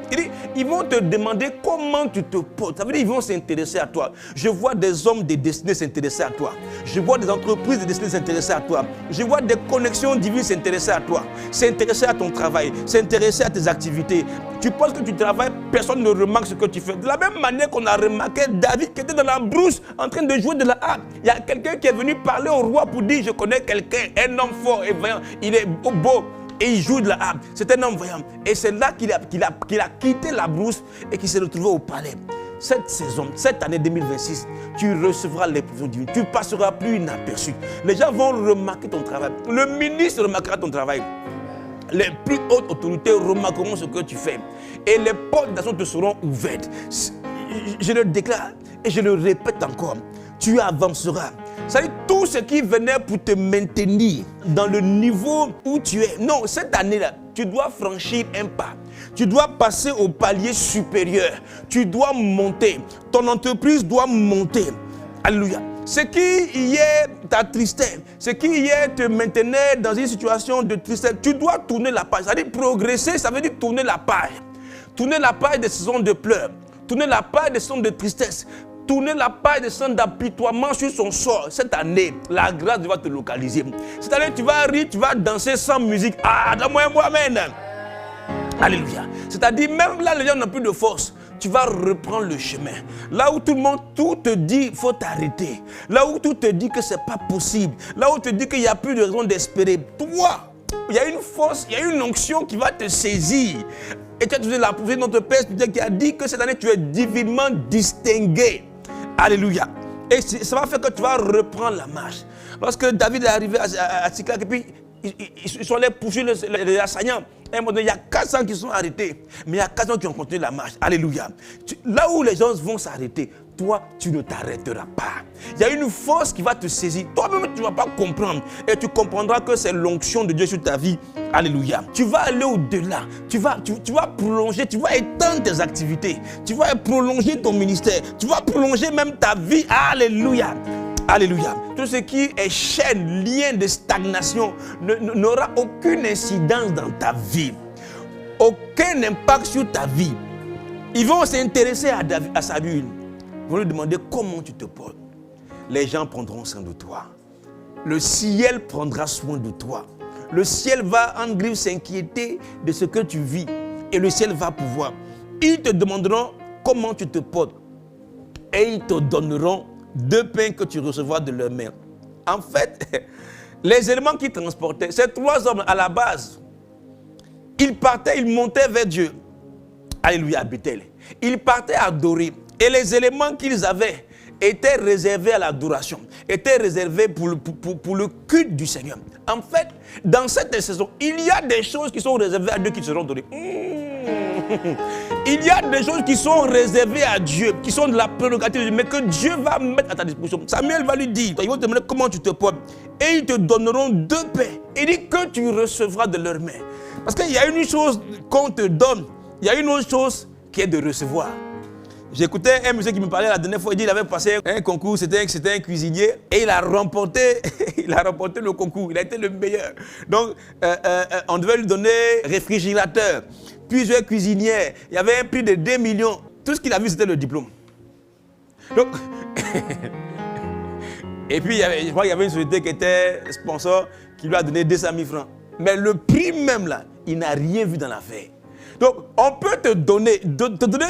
Speaker 3: Ils vont te demander comment tu te portes. Ça veut dire qu'ils vont s'intéresser à toi. Je vois des hommes de destinée s'intéresser à toi. Je vois des entreprises de destinée s'intéresser à toi. Je vois des connexions divines s'intéresser à toi. S'intéresser à ton travail, s'intéresser à tes activités. Tu penses que tu travailles, personne ne remarque ce que tu fais. De la même manière qu'on a remarqué David qui était dans la brousse en train de jouer de la harpe. Il y a quelqu'un qui est venu parler au roi pour dire, je connais quelqu'un, un homme fort et vaillant, il est beau et il joue de la harpe. C'est un homme vaillant. Et c'est là qu'il a quitté la brousse et qu'il s'est retrouvé au palais. Cette saison, cette année 2026, tu recevras les provisions divines. Tu ne passeras plus inaperçu. Les gens vont remarquer ton travail. Le ministre remarquera ton travail. Les plus hautes autorités remarqueront ce que tu fais. Et les portes d'action te seront ouvertes. Je le déclare et je le répète encore. Tu avanceras. C'est-à-dire tout ce qui venait pour te maintenir dans le niveau où tu es. Non, cette année-là, tu dois franchir un pas. Tu dois passer au palier supérieur. Tu dois monter. Ton entreprise doit monter. Alléluia. Ce qui hier t'attristait, ce qui hier te maintenait dans une situation de tristesse, tu dois tourner la page. C'est-à-dire progresser, ça veut dire tourner la page. Tourner la page des saisons de pleurs. Tourner la page des saisons de tristesse. Tourner la page des saisons d'apitoiement sur son sort. Cette année, la grâce va te localiser. Cette année, tu vas rire, tu vas danser sans musique. Ah, donne-moi un mot, amen. Alléluia. C'est-à-dire, même là, les gens n'ont plus de force. Tu vas reprendre le chemin. Là où tout le monde, tout te dit, il faut t'arrêter. Là où tout te dit que ce n'est pas possible. Là où te dit qu'il n'y a plus de raison d'espérer. Toi, il y a une force, il y a une onction qui va te saisir. Et tu as trouvé la prophétie de notre Père qui a dit que cette année, tu es divinement distingué. Alléluia. Et ça va faire que tu vas reprendre la marche. Lorsque David est arrivé à Tsiklag, et puis ils sont allés poursuivre les assaillants. À un moment donné, il y a 400 qui sont arrêtés, mais il y a 400 qui ont continué la marche. Alléluia. Là où les gens vont s'arrêter, toi, tu ne t'arrêteras pas. Il y a une force qui va te saisir. Toi-même, tu ne vas pas comprendre. Et tu comprendras que c'est l'onction de Dieu sur ta vie. Alléluia. Tu vas aller au-delà. Tu vas prolonger, tu vas étendre tes activités. Tu vas prolonger ton ministère. Tu vas prolonger même ta vie. Alléluia. Alléluia. Tout ce qui est chaîne, lien de stagnation n'aura aucune incidence dans ta vie. Aucun impact sur ta vie. Ils vont s'intéresser à Saül. Ils vont lui demander comment tu te portes. Les gens prendront soin de toi. Le ciel prendra soin de toi. Le ciel va en griffe s'inquiéter de ce que tu vis. Et le ciel va pouvoir. Ils te demanderont comment tu te portes. Et ils te donneront 2 pains que tu recevras de leurs mains. En fait, les éléments qu'ils transportaient, ces 3 hommes à la base, ils partaient, ils montaient vers Dieu. Alléluia, à Bethel. Ils partaient adorer. Et les éléments qu'ils avaient étaient réservés à l'adoration, étaient réservés pour le culte du Seigneur. En fait, dans cette saison, il y a des choses qui sont réservées à Dieu qui seront données. Il y a des choses qui sont réservées à Dieu, qui sont de la prérogative de Dieu, mais que Dieu va mettre à ta disposition. Samuel va lui dire, ils vont te demander comment tu te portes, et ils te donneront 2 pains. Il dit que tu recevras de leurs mains. Parce qu'il y a une chose qu'on te donne, il y a une autre chose qui est de recevoir. J'écoutais un monsieur qui me parlait la dernière fois, il dit qu'il avait passé un concours, c'était un cuisinier, et il a remporté le concours, il a été le meilleur. Donc, on devait lui donner réfrigérateur, plusieurs cuisinières, il y avait un prix de 2 millions. Tout ce qu'il a vu, c'était le diplôme. Donc, et puis, je crois qu'il y avait une société qui était sponsor, qui lui a donné 200 000 francs. Mais le prix même là, il n'a rien vu dans l'affaire. Donc, on peut te donner,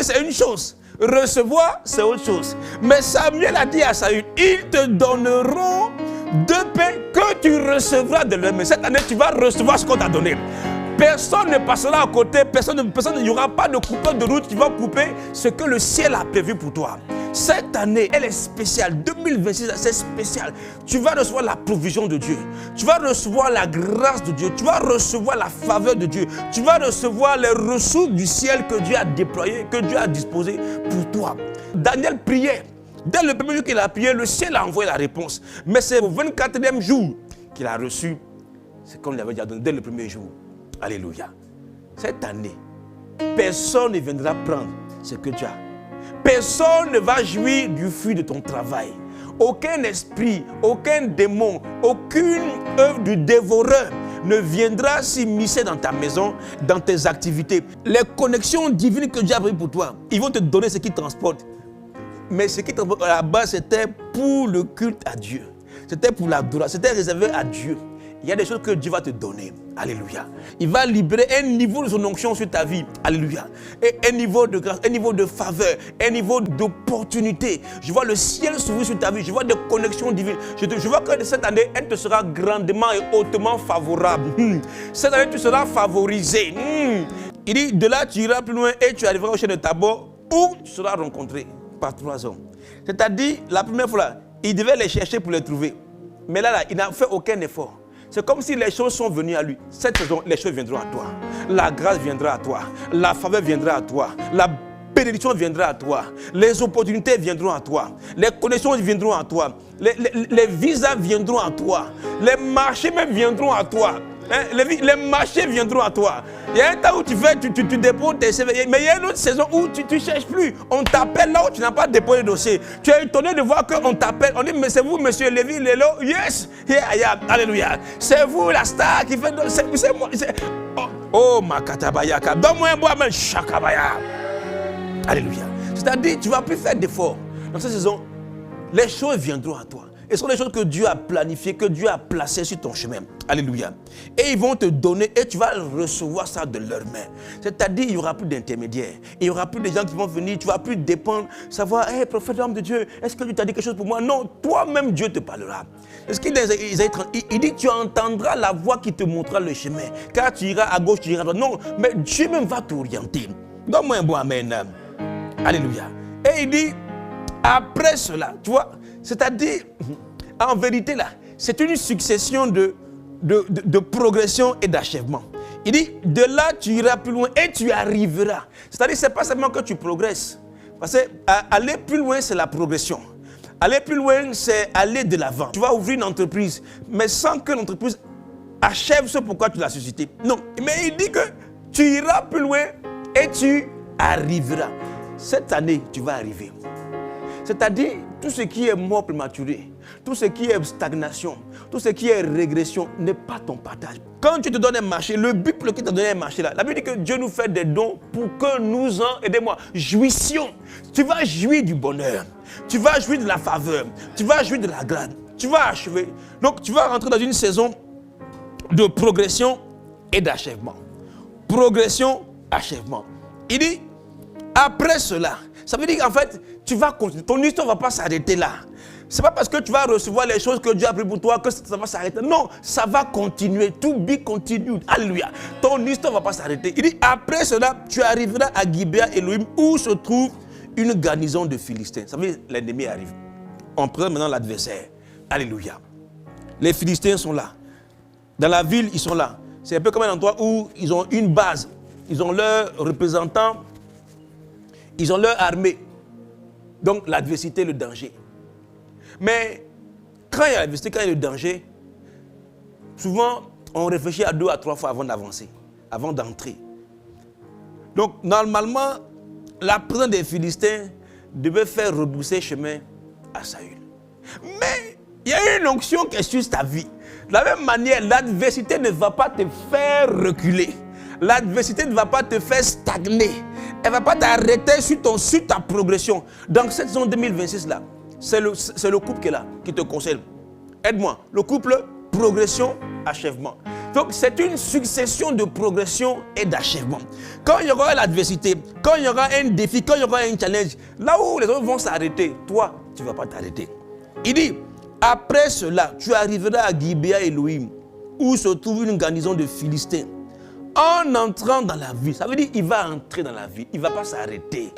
Speaker 3: c'est une chose. Recevoir, c'est autre chose. Mais Samuel a dit à Saül, ils te donneront 2 pains que tu recevras de leurs mains. Cette année, tu vas recevoir ce qu'on t'a donné. Personne ne passera à côté, il n'y aura pas de coupeur de route qui va couper ce que le ciel a prévu pour toi. Cette année, elle est spéciale. 2026, c'est spécial. Tu vas recevoir la provision de Dieu. Tu vas recevoir la grâce de Dieu. Tu vas recevoir la faveur de Dieu. Tu vas recevoir les ressources du ciel que Dieu a déployées, que Dieu a disposées pour toi. Daniel priait. Dès le premier jour qu'il a prié, le ciel a envoyé la réponse. Mais c'est au 24e jour qu'il a reçu ce qu'on lui avait déjà donné dès le premier jour. Alléluia. Cette année, personne ne viendra prendre ce que tu as. Personne ne va jouir du fruit de ton travail. Aucun esprit, aucun démon, aucune œuvre du dévoreur ne viendra s'immiscer dans ta maison, dans tes activités. Les connexions divines que Dieu a prévues pour toi, ils vont te donner ce qu'ils transportent. Mais ce qui transporte à la base, c'était pour le culte à Dieu. C'était pour l'adoration, c'était réservé à Dieu. Il y a des choses que Dieu va te donner. Alléluia. Il va libérer un niveau de son onction sur ta vie. Alléluia. Et un niveau de grâce, un niveau de faveur, un niveau d'opportunité. Je vois le ciel s'ouvrir sur ta vie. Je vois des connexions divines. Je vois que cette année, elle te sera grandement et hautement favorable. Cette année, tu seras favorisé. Il dit, de là, tu iras plus loin et tu arriveras au chêne de Tabor où tu seras rencontré par 3 hommes. C'est-à-dire, la première fois, là, il devait les chercher pour les trouver. Mais là, il n'a fait aucun effort. C'est comme si les choses sont venues à lui. Cette saison, les choses viendront à toi. La grâce viendra à toi. La faveur viendra à toi. La bénédiction viendra à toi. Les opportunités viendront à toi. Les connexions viendront à toi. les visas viendront à toi. Les marchés même viendront à toi. Hein, les marchés viendront à toi. Il y a un temps où tu déposes tes CV, mais il y a une autre saison où tu ne cherches plus. On t'appelle là où tu n'as pas déposé le dossier. Tu es étonné de voir qu'on t'appelle. On dit, mais c'est vous, monsieur Lévi Lelo? Yes, yeah, yeah. Alléluia. C'est vous la star qui fait. C'est moi. Oh, ma katabayaka. Donne-moi un bois, mais chakabaya. Alléluia. C'est-à-dire, tu ne vas plus faire d'efforts. Dans cette saison, les choses viendront à toi. Et ce sont des choses que Dieu a planifiées, que Dieu a placées sur ton chemin. Alléluia. Et ils vont te donner et tu vas recevoir ça de leurs mains. C'est-à-dire, il n'y aura plus d'intermédiaires. Il n'y aura plus de gens qui vont venir. Tu ne vas plus dépendre, savoir, hey, prophète, homme de Dieu, est-ce que Dieu t'a dit quelque chose pour moi? Non, toi-même, Dieu te parlera. Est-ce qu'il dit, tu entendras la voix qui te montrera le chemin. Car tu iras à gauche, tu iras à droite. Non, mais Dieu même va t'orienter. Donne-moi un bon amen. Alléluia. Et il dit, après cela, tu vois, c'est-à-dire, en vérité là, c'est une succession de progression et d'achèvement. Il dit, de là tu iras plus loin et tu arriveras. C'est-à-dire, ce n'est pas seulement que tu progresses. Parce que aller plus loin, c'est la progression. Aller plus loin, c'est aller de l'avant. Tu vas ouvrir une entreprise, mais sans que l'entreprise achève ce pourquoi tu l'as suscité. Non, mais il dit que tu iras plus loin et tu arriveras. Cette année, tu vas arriver. C'est-à-dire, tout ce qui est mort prématuré, tout ce qui est stagnation, tout ce qui est régression n'est pas ton partage. Quand tu te donnes un marché, le but pour lequel tu as donné un marché là, la Bible dit que Dieu nous fait des dons pour que nous en, aidez-moi, jouissions. Tu vas jouir du bonheur, tu vas jouir de la faveur, tu vas jouir de la grâce, tu vas achever. Donc tu vas rentrer dans une saison de progression et d'achèvement. Progression, achèvement. Il dit, après cela, ça veut dire qu'en fait, tu vas continuer. Ton histoire ne va pas s'arrêter là. Ce n'est pas parce que tu vas recevoir les choses que Dieu a pris pour toi que ça va s'arrêter. Non, ça va continuer. To be continued. Alléluia. Ton histoire ne va pas s'arrêter. Il dit, après cela, tu arriveras à Gibea Elohim où se trouve une garnison de Philistins. Ça veut dire que l'ennemi arrive. On prend maintenant l'adversaire. Alléluia. Les Philistins sont là. Dans la ville, ils sont là. C'est un peu comme un endroit où ils ont une base. Ils ont leurs représentants. Ils ont leur armée. Donc l'adversité, le danger. Mais quand il y a l'adversité, quand il y a le danger, souvent on réfléchit à 2 à 3 fois avant d'avancer, avant d'entrer. Donc normalement, la présence des Philistins devait faire rebrousser chemin à Saül. Mais il y a une onction qui est sur ta vie. De la même manière, l'adversité ne va pas te faire reculer. L'adversité ne va pas te faire stagner. Elle ne va pas t'arrêter sur ta progression. Dans cette saison 2026 là, c'est le couple qui est là, qui te concerne. Aide-moi. Le couple, progression, achèvement. Donc c'est une succession de progression et d'achèvement. Quand il y aura l'adversité, quand il y aura un défi, quand il y aura un challenge, là où les autres vont s'arrêter, toi, tu ne vas pas t'arrêter. Il dit, après cela, tu arriveras à Gibea Elohim, où se trouve une garnison de Philistins. En entrant dans la vie, ça veut dire qu'il va entrer dans la vie, il ne va pas s'arrêter.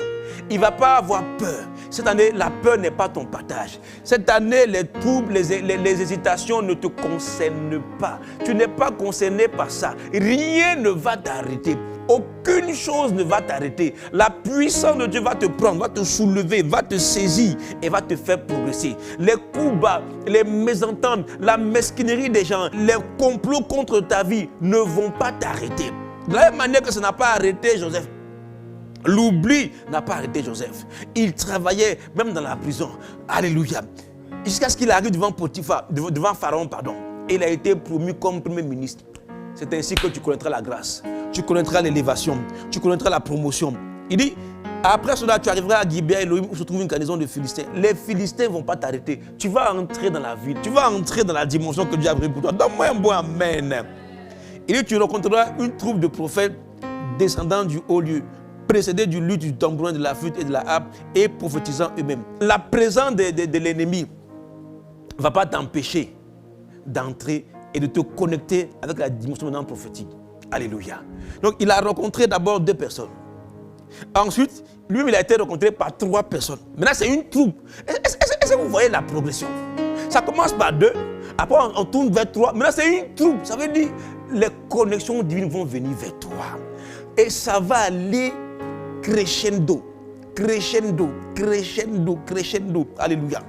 Speaker 3: Il ne va pas avoir peur. Cette année, la peur n'est pas ton partage. Cette année, les troubles, les hésitations ne te concernent pas. Tu n'es pas concerné par ça. Rien ne va t'arrêter. Aucune chose ne va t'arrêter. La puissance de Dieu va te prendre, va te soulever, va te saisir et va te faire progresser. Les coups bas, les mésententes, la mesquinerie des gens, les complots contre ta vie ne vont pas t'arrêter. De la même manière que ça n'a pas arrêté Joseph. L'oubli n'a pas arrêté Joseph. Il travaillait même dans la prison. Alléluia. Jusqu'à ce qu'il arrive devant Pharaon, Et il a été promu comme premier ministre. C'est ainsi que tu connaîtras la grâce. Tu connaîtras l'élévation. Tu connaîtras la promotion. Il dit, après cela, tu arriveras à Gibea Elohim où se trouve une garnison de Philistins. Les Philistins ne vont pas t'arrêter. Tu vas entrer dans la ville. Tu vas entrer dans la dimension que Dieu a pris pour toi. Donne-moi un bon amen. Il dit, tu rencontreras une troupe de prophètes descendant du haut lieu, précédés du luth, du tambourin, de la flûte et de la harpe, et prophétisant eux-mêmes. La présence de l'ennemi ne va pas t'empêcher d'entrer et de te connecter avec la dimension maintenant prophétique. Alléluia. Donc il a rencontré d'abord 2 personnes. Ensuite, lui-même il a été rencontré par 3 personnes. Maintenant c'est une troupe. Est-ce que vous voyez la progression? Ça commence par 2, après on tourne vers 3. Maintenant c'est une troupe. Ça veut dire les connexions divines vont venir vers toi. Et ça va aller crescendo, crescendo, crescendo, crescendo. Alléluia.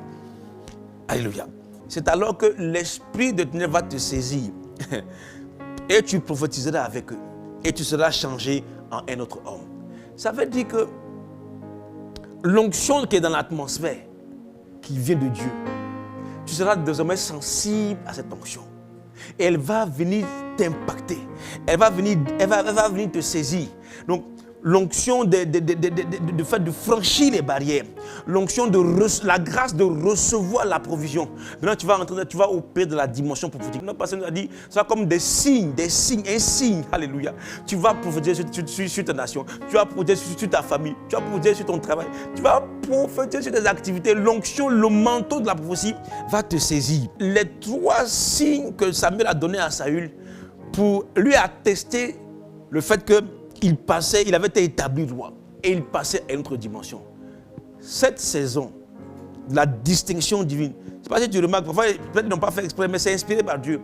Speaker 3: Alléluia. C'est alors que l'esprit de ténèbres va te saisir et tu prophétiseras avec eux et tu seras changé en un autre homme. Ça veut dire que l'onction qui est dans l'atmosphère, qui vient de Dieu, tu seras désormais sensible à cette onction. Et elle va venir t'impacter. Elle va venir te saisir. Donc, l'onction de fait de franchir les barrières. L'onction la grâce de recevoir la provision. Maintenant, tu vas opérer de la dimension prophétique. Notre pasteur nous a dit, ça comme des signes, un signe. Alléluia. Tu vas prophétiser sur ta nation. Tu vas prophétiser sur ta famille. Tu vas prophétiser sur ton travail. Tu vas prophétiser sur tes activités. L'onction, le manteau de la prophétie va te saisir. Les 3 signes que Samuel a donnés à Saül pour lui attester le fait que il avait été établi roi et il passait à une autre dimension. Cette saison, la distinction divine, c'est pas si tu remarques, parfois peut-être ils n'ont pas fait exprès, mais c'est inspiré par Dieu.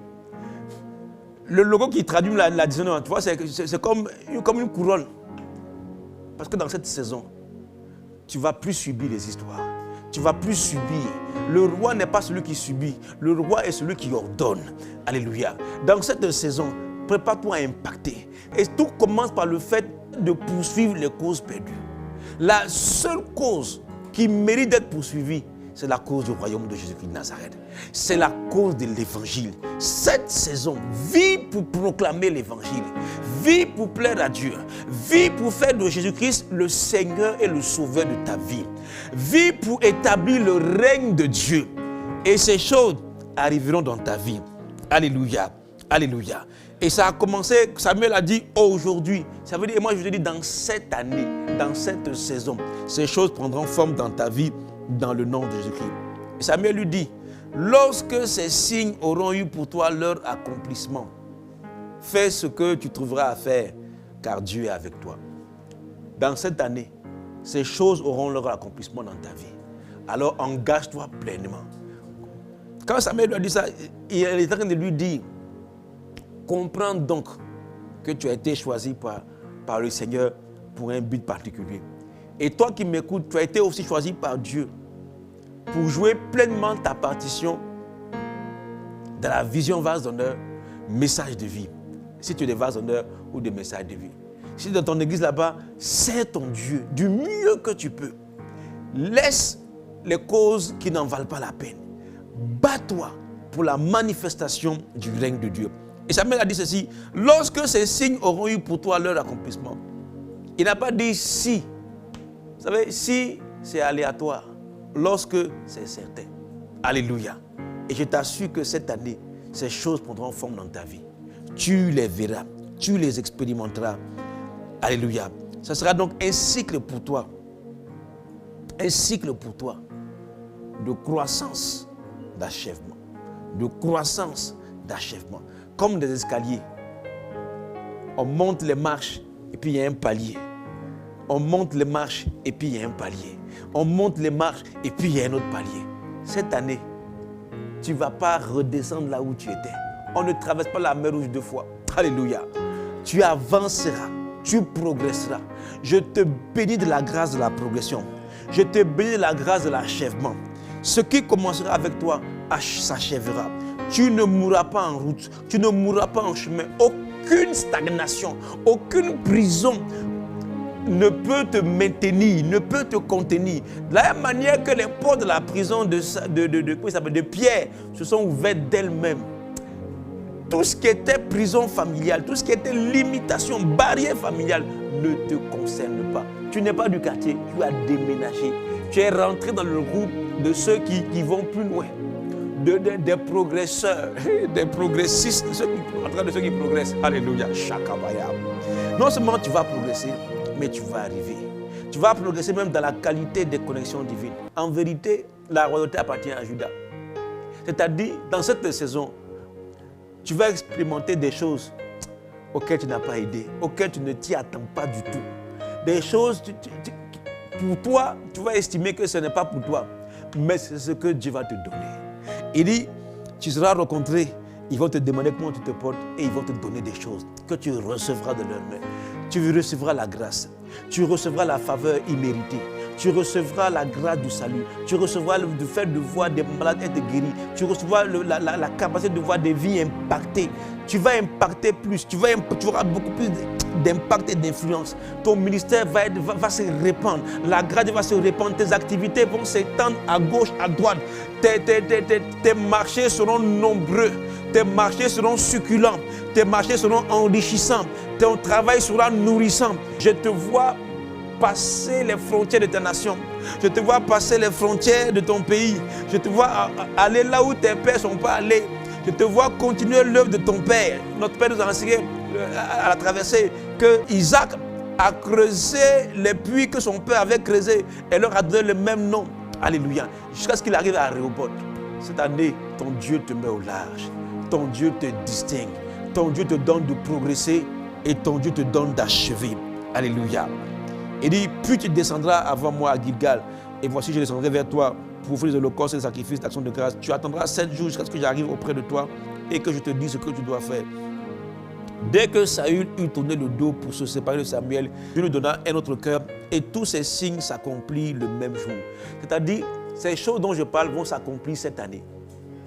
Speaker 3: Le logo qui traduit la distinction, tu vois, c'est comme une couronne. Parce que dans cette saison, tu ne vas plus subir les histoires. Tu ne vas plus subir. Le roi n'est pas celui qui subit. Le roi est celui qui ordonne. Alléluia. Dans cette saison, prépare-toi à impacter. Et tout commence par le fait de poursuivre les causes perdues. La seule cause qui mérite d'être poursuivie, c'est la cause du royaume de Jésus-Christ de Nazareth. C'est la cause de l'évangile. Cette saison, vis pour proclamer l'évangile. Vis pour plaire à Dieu. Vis pour faire de Jésus-Christ le Seigneur et le Sauveur de ta vie. Vis pour établir le règne de Dieu. Et ces choses arriveront dans ta vie. Alléluia. Alléluia. Et ça a commencé, Samuel a dit aujourd'hui. Ça veut dire, et moi je te dis, dans cette année, dans cette saison, ces choses prendront forme dans ta vie, dans le nom de Jésus-Christ. Et Samuel lui dit, lorsque ces signes auront eu pour toi leur accomplissement, fais ce que tu trouveras à faire, car Dieu est avec toi. Dans cette année, ces choses auront leur accomplissement dans ta vie. Alors engage-toi pleinement. Quand Samuel lui a dit ça, il est en train de lui dire, comprends donc que tu as été choisi par le Seigneur pour un but particulier. Et toi qui m'écoutes, tu as été aussi choisi par Dieu pour jouer pleinement ta partition dans la vision vase d'honneur, message de vie. Si tu es des vases d'honneur ou des messages de vie. Si dans ton église là-bas, sers ton Dieu du mieux que tu peux. Laisse les causes qui n'en valent pas la peine. Bats-toi pour la manifestation du règne de Dieu. Et Samuel a dit ceci, lorsque ces signes auront eu pour toi leur accomplissement, il n'a pas dit si. Vous savez, si c'est aléatoire, lorsque c'est certain. Alléluia. Et je t'assure que cette année, ces choses prendront forme dans ta vie. Tu les verras, tu les expérimenteras. Alléluia. Ce sera donc un cycle pour toi. Un cycle pour toi de croissance, d'achèvement. De croissance, d'achèvement. Comme des escaliers. On monte les marches et puis il y a un palier. On monte les marches et puis il y a un palier. On monte les marches et puis il y a un autre palier. Cette année, tu ne vas pas redescendre là où tu étais. On ne traverse pas la mer Rouge 2 fois. Alléluia. Tu avanceras, tu progresseras. Je te bénis de la grâce de la progression. Je te bénis de la grâce de l'achèvement. Ce qui commencera avec toi s'achèvera. Tu ne mourras pas en route, tu ne mourras pas en chemin. Aucune stagnation, aucune prison ne peut te maintenir, ne peut te contenir. De la même manière que les portes de la prison de Pierre se sont ouvertes d'elles-mêmes. Tout ce qui était prison familiale, tout ce qui était limitation, barrière familiale ne te concerne pas. Tu n'es pas du quartier, tu as déménagé. Tu es rentré dans le groupe de ceux qui vont plus loin. Des progresseurs, des progressistes, de ceux qui progressent. Alléluia. Shakabaya. Non seulement tu vas progresser, mais tu vas arriver. Tu vas progresser même dans la qualité des connexions divines. En vérité, la royauté appartient à Judas. C'est-à-dire, dans cette saison, tu vas expérimenter des choses auxquelles tu n'as pas aidé, auxquelles tu ne t'y attends pas du tout. Des choses, pour toi, tu vas estimer que ce n'est pas pour toi, mais c'est ce que Dieu va te donner. Il dit, tu seras rencontré, ils vont te demander comment tu te portes et ils vont te donner des choses que tu recevras de leurs mains. Tu recevras la grâce, tu recevras la faveur imméritée, tu recevras la grâce du salut. Tu recevras le fait de voir des malades être guéris. Tu recevras la capacité de voir des vies impactées. Tu vas impacter plus. Tu auras beaucoup plus d'impact et d'influence. Ton ministère va se répandre. La grâce va se répandre. Tes activités vont s'étendre à gauche, à droite. Tes marchés seront nombreux. Tes marchés seront succulents. Tes marchés seront enrichissants. Ton travail sera nourrissant. Je te vois passer les frontières de ta nation. Je te vois passer les frontières de ton pays. Je te vois aller là où tes pères ne sont pas allés. Je te vois continuer l'œuvre de ton père. Notre père nous a enseigné à la traversée que Isaac a creusé les puits que son père avait creusés et leur a donné le même nom. Alléluia. Jusqu'à ce qu'il arrive à Rehoboth. Cette année, ton Dieu te met au large. Ton Dieu te distingue. Ton Dieu te donne de progresser et ton Dieu te donne d'achever. Alléluia. Il dit, puis tu descendras avant moi à Gilgal, et voici je descendrai vers toi pour offrir des holocaustes et des sacrifices d'action de grâce. Tu attendras 7 jours jusqu'à ce que j'arrive auprès de toi et que je te dise ce que tu dois faire. Dès que Saül eut tourné le dos pour se séparer de Samuel, Dieu lui donna un autre cœur et tous ces signes s'accomplirent le même jour. C'est-à-dire, ces choses dont je parle vont s'accomplir cette année.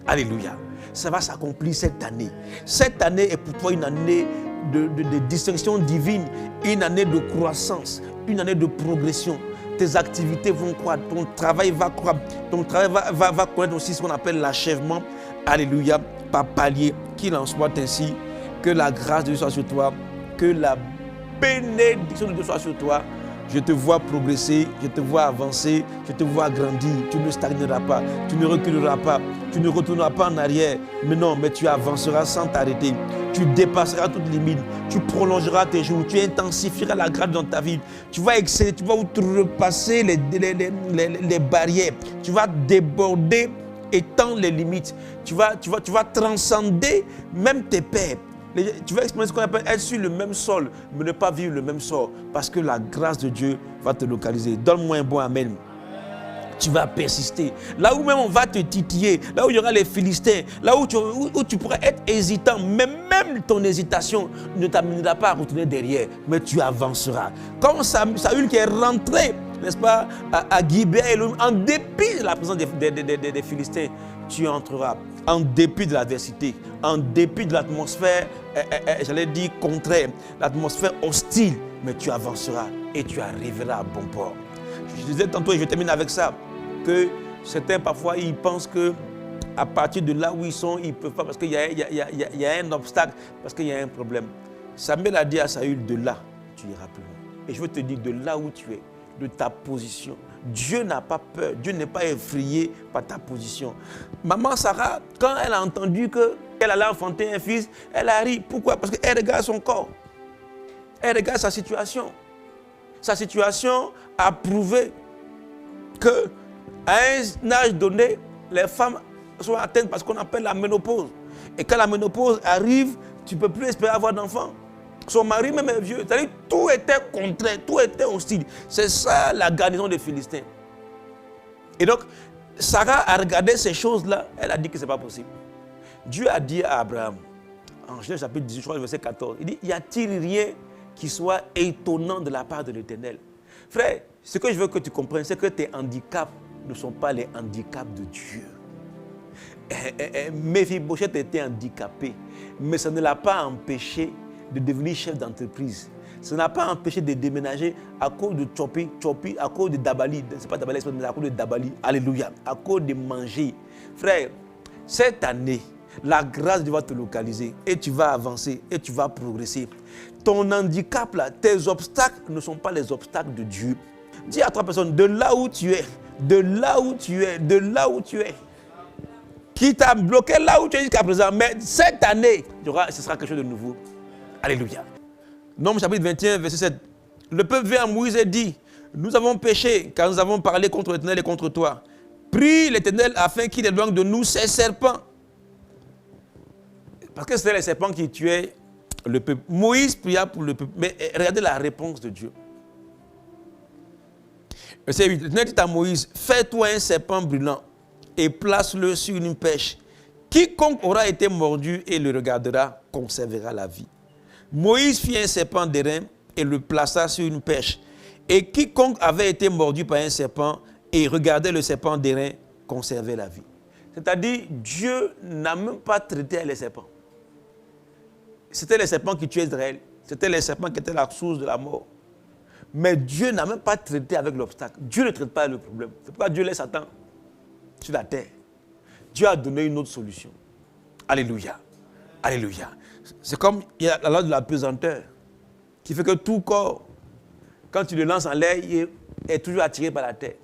Speaker 3: Alléluia. Ça va s'accomplir cette année. Cette année est pour toi une année de distinction divine, une année de croissance, une année de progression. Tes activités vont croître, ton travail va croître, ton travail va connaître aussi ce qu'on appelle l'achèvement. Alléluia, par palier. Qu'il en soit ainsi, que la grâce de Dieu soit sur toi, que la bénédiction de Dieu soit sur toi. Je te vois progresser, je te vois avancer, je te vois grandir. Tu ne stagneras pas, tu ne reculeras pas, tu ne retourneras pas en arrière. Mais non, mais tu avanceras sans t'arrêter. Tu dépasseras toutes limites, tu prolongeras tes jours, tu intensifieras la grâce dans ta vie. Tu vas exceller, tu vas outrepasser les barrières. Tu vas déborder, étendre les limites. Tu vas transcender même tes pères. Tu vas expérimenter ce qu'on appelle être sur le même sol, mais ne pas vivre le même sort. Parce que la grâce de Dieu va te localiser. Donne-moi un bon amen. Tu vas persister. Là où même on va te titiller, là où il y aura les Philistins, là où tu pourrais être hésitant, mais même ton hésitation ne t'amènera pas à retourner derrière, mais tu avanceras. Comme Saül qui est rentré, n'est-ce pas, à Gibea, en dépit de la présence des Philistins, tu entreras. En dépit de l'adversité, en dépit de l'atmosphère, j'allais dire contraire, l'atmosphère hostile, mais tu avanceras et tu arriveras à bon port. Je disais tantôt, et je termine avec ça, que certains parfois ils pensent que à partir de là où ils sont, ils ne peuvent pas parce qu'il y a un obstacle, parce qu'il y a un problème. Samuel a dit à Saül, de là, tu iras plus loin. Et je veux te dire, de là où tu es, de ta position, Dieu n'a pas peur, Dieu n'est pas effrayé par ta position. Maman Sarah, quand elle a entendu qu'elle allait enfanter un fils, elle a ri. Pourquoi? Parce qu'elle regarde son corps. Elle regarde sa situation. Sa situation a prouvé qu'à un âge donné, les femmes sont atteintes par ce qu'on appelle la ménopause. Et quand la ménopause arrive, tu ne peux plus espérer avoir d'enfants. Son mari même est vieux. C'est-à-dire tout était contraire, tout était hostile. C'est ça la garnison des Philistins. Et donc, Sarah a regardé ces choses-là, elle a dit que ce n'est pas possible. Dieu a dit à Abraham, en Genèse chapitre 18, je crois, verset 14, il dit, y a-t-il rien qui soit étonnant de la part de l'Éternel? Frère, ce que je veux que tu comprennes, c'est que tes handicaps ne sont pas les handicaps de Dieu. Méphibosheth était handicapé, mais ça ne l'a pas empêché de devenir chef d'entreprise. Ça n'a pas empêché de déménager à cause de Chopi, à cause de Dabali. Ce n'est pas Dabali, mais à cause de Dabali. Alléluia. À cause de manger. Frère, cette année, la grâce de Dieu va te localiser et tu vas avancer et tu vas progresser. Ton handicap, là, tes obstacles ne sont pas les obstacles de Dieu. Dis à 3 personnes, de là où tu es, de là où tu es, de là où tu es, qui t'a bloqué là où tu es jusqu'à présent, mais cette année, ce sera quelque chose de nouveau. Alléluia. Nombre chapitre 21, verset 7. Le peuple vint à Moïse et dit, nous avons péché car nous avons parlé contre l'Éternel et contre toi. Prie l'Éternel afin qu'il éloigne de nous ces serpents. Parce que c'était les serpents qui tuaient le peuple. Moïse pria pour le peuple. Mais regardez la réponse de Dieu. Verset 8. L'Éternel dit à Moïse, fais-toi un serpent brûlant et place-le sur une pêche. Quiconque aura été mordu et le regardera conservera la vie. Moïse fit un serpent d'airain et le plaça sur une pêche. Et quiconque avait été mordu par un serpent et regardait le serpent d'airain conservait la vie. C'est-à-dire, Dieu n'a même pas traité les serpents. C'était les serpents qui tuaient Israël. C'était les serpents qui étaient la source de la mort. Mais Dieu n'a même pas traité avec l'obstacle. Dieu ne traite pas le problème. C'est pourquoi Dieu laisse Satan sur la terre. Dieu a donné une autre solution. Alléluia. Alléluia. C'est comme il y a la loi de la pesanteur qui fait que tout corps, quand tu le lances en l'air, il est toujours attiré par la terre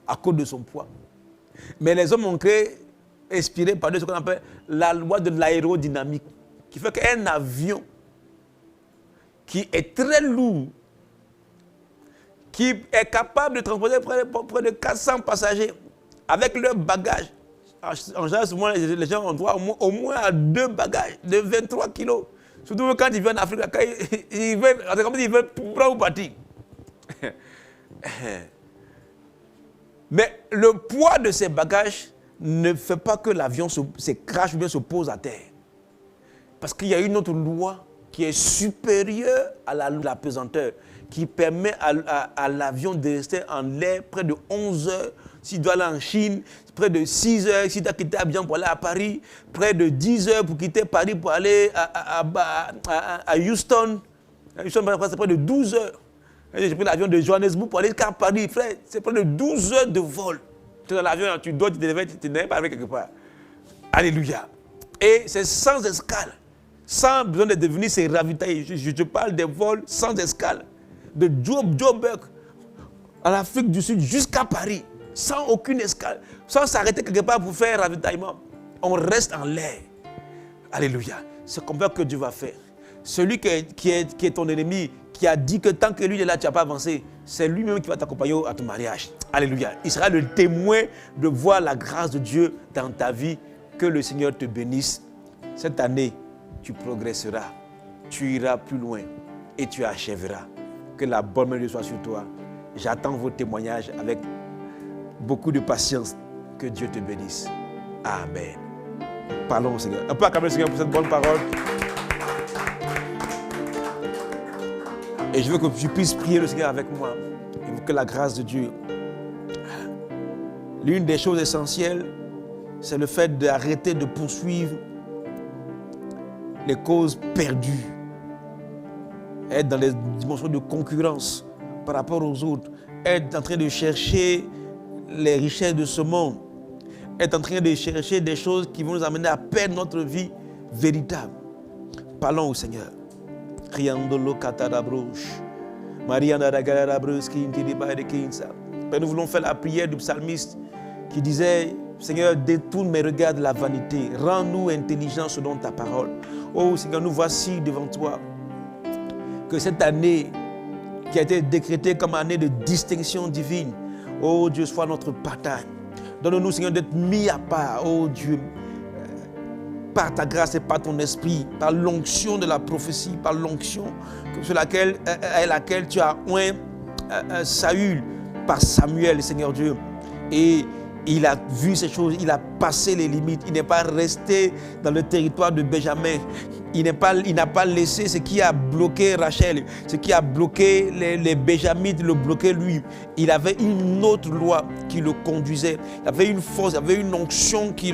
Speaker 3: à cause de son poids. Mais les hommes ont créé, inspiré par ce qu'on appelle la loi de l'aérodynamique, qui fait qu'un avion qui est très lourd, qui est capable de transporter près de 400 passagers avec leurs bagages. En général, souvent, les gens ont droit au moins à 2 bagages de 23 kilos. Surtout quand ils viennent en Afrique, ils veulent prendre ou partir. Mais le poids de ces bagages ne fait pas que l'avion se crache ou bien se pose à terre. Parce qu'il y a une autre loi qui est supérieure à la pesanteur, qui permet à l'avion de rester en l'air près de 11 heures. S'il doit aller en Chine, près de 6 heures, s'il doit quitter Abidjan pour aller à Paris, près de 10 heures pour quitter Paris pour aller à Houston. Houston, c'est près de 12 heures. J'ai pris l'avion de Johannesburg pour aller jusqu'à Paris, frère. C'est près de 12 heures de vol. Tu es dans l'avion, tu dois, tu n'es pas avec quelque part. Alléluia. Et c'est sans escale. Sans besoin de devenir se ravitailler. Je te parle des vols sans escale. De Joburg à l'Afrique du Sud jusqu'à Paris. Sans aucune escale. Sans s'arrêter quelque part pour faire un ravitaillement. On reste en l'air. Alléluia. C'est comme ça que Dieu va faire. Celui qui est ton ennemi, qui a dit que tant que lui est là, tu n'as pas avancé, c'est lui-même qui va t'accompagner à ton mariage. Alléluia. Il sera le témoin de voir la grâce de Dieu dans ta vie. Que le Seigneur te bénisse. Cette année, tu progresseras. Tu iras plus loin et tu achèveras. Que la bonne main de Dieu soit sur toi. J'attends vos témoignages avec beaucoup de patience. Que Dieu te bénisse. Amen. Parlons au Seigneur. On peut acclamer le Seigneur pour cette bonne parole. Et je veux que tu puisses prier le Seigneur avec moi. Et que la grâce de Dieu. L'une des choses essentielles, c'est le fait d'arrêter de poursuivre les causes perdues. Être dans les dimensions de concurrence par rapport aux autres. Être en train de chercher les richesses de ce monde. Être en train de chercher des choses qui vont nous amener à perdre notre vie véritable. Parlons au Seigneur. Père, nous voulons faire la prière du psalmiste qui disait: Seigneur, détourne mes regards de la vanité. Rends-nous intelligents selon ta parole. Oh Seigneur, nous voici devant toi. Que cette année qui a été décrétée comme année de distinction divine, oh Dieu, soit notre partage. Donne-nous, Seigneur, d'être mis à part, oh Dieu, par ta grâce et par ton esprit, par l'onction de la prophétie, par l'onction sur laquelle tu as oint Saül par Samuel, Seigneur Dieu. Et il a vu ces choses, il a passé les limites, il n'est pas resté dans le territoire de Benjamin. Il n'a pas laissé ce qui a bloqué Rachel, ce qui a bloqué les Benjamites, le bloqué lui. Il avait une autre loi qui le conduisait. Il avait une force, il avait une onction qui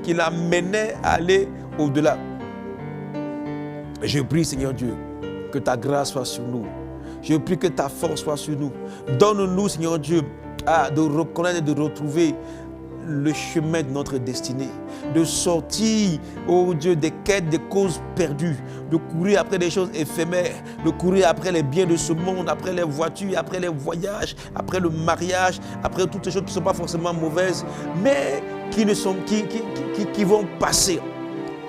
Speaker 3: l'amenait à aller au-delà. Je prie, Seigneur Dieu, que ta grâce soit sur nous. Je prie que ta force soit sur nous. Donne-nous, Seigneur Dieu, de reconnaître et de retrouver le chemin de notre destinée, de sortir, oh Dieu, des quêtes, des causes perdues, de courir après des choses éphémères, de courir après les biens de ce monde, après les voitures, après les voyages, après le mariage, après toutes ces choses qui ne sont pas forcément mauvaises, mais qui vont passer.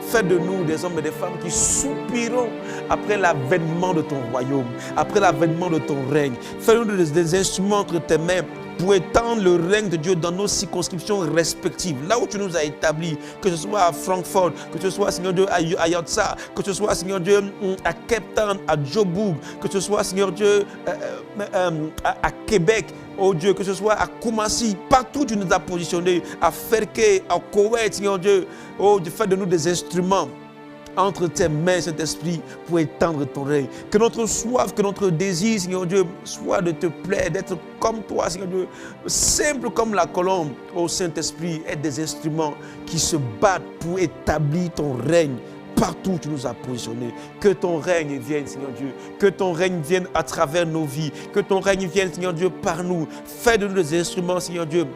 Speaker 3: Fais de nous des hommes et des femmes qui soupiront après l'avènement de ton royaume, après l'avènement de ton règne. Fais-nous des instruments entre tes mains pour étendre le règne de Dieu dans nos circonscriptions respectives, là où tu nous as établis, que ce soit à Francfort, que ce soit, Seigneur Dieu, à Yotsa, que ce soit, Seigneur Dieu, à Cape Town, à Joburg, que ce soit, Seigneur Dieu, à Québec, oh Dieu, que ce soit à Koumassi, partout où tu nous as positionnés, à Ferke, à Koweït, Seigneur Dieu, oh Dieu, fais de nous des instruments entre tes mains, Saint-Esprit, pour étendre ton règne. Que notre soif, que notre désir, Seigneur Dieu, soit de te plaire, d'être comme toi, Seigneur Dieu, simple comme la colombe. Ô Saint-Esprit, être des instruments qui se battent pour établir ton règne partout où tu nous as positionnés. Que ton règne vienne, Seigneur Dieu. Que ton règne vienne à travers nos vies. Que ton règne vienne, Seigneur Dieu, par nous. Fais de nous des instruments, Seigneur Dieu,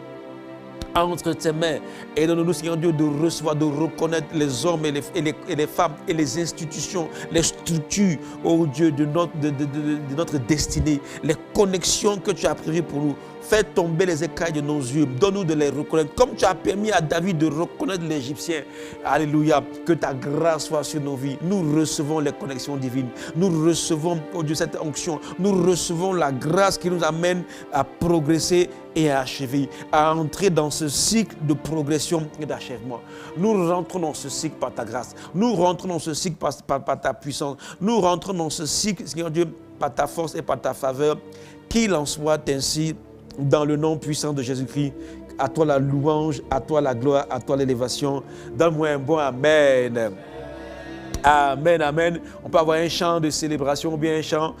Speaker 3: entre tes mains, et donne-nous, Seigneur Dieu, de recevoir, de reconnaître les hommes et les femmes et les institutions, les structures, oh Dieu, de notre destinée, les connexions que tu as prévues pour nous. Fais tomber les écailles de nos yeux, donne-nous de les reconnaître, comme tu as permis à David de reconnaître l'Égyptien. Alléluia, que ta grâce soit sur nos vies. Nous recevons les connexions divines, nous recevons, oh Dieu, cette onction, nous recevons la grâce qui nous amène à progresser et à achever, à entrer dans ce cycle de progression et d'achèvement. Nous rentrons dans ce cycle par ta grâce, nous rentrons dans ce cycle par ta puissance, nous rentrons dans ce cycle, Seigneur Dieu, par ta force et par ta faveur. Qu'il en soit ainsi, dans le nom puissant de Jésus-Christ. À toi la louange, à toi la gloire, à toi l'élévation. Donne-moi un bon Amen. Amen, amen. On peut avoir un chant de célébration ou bien un chant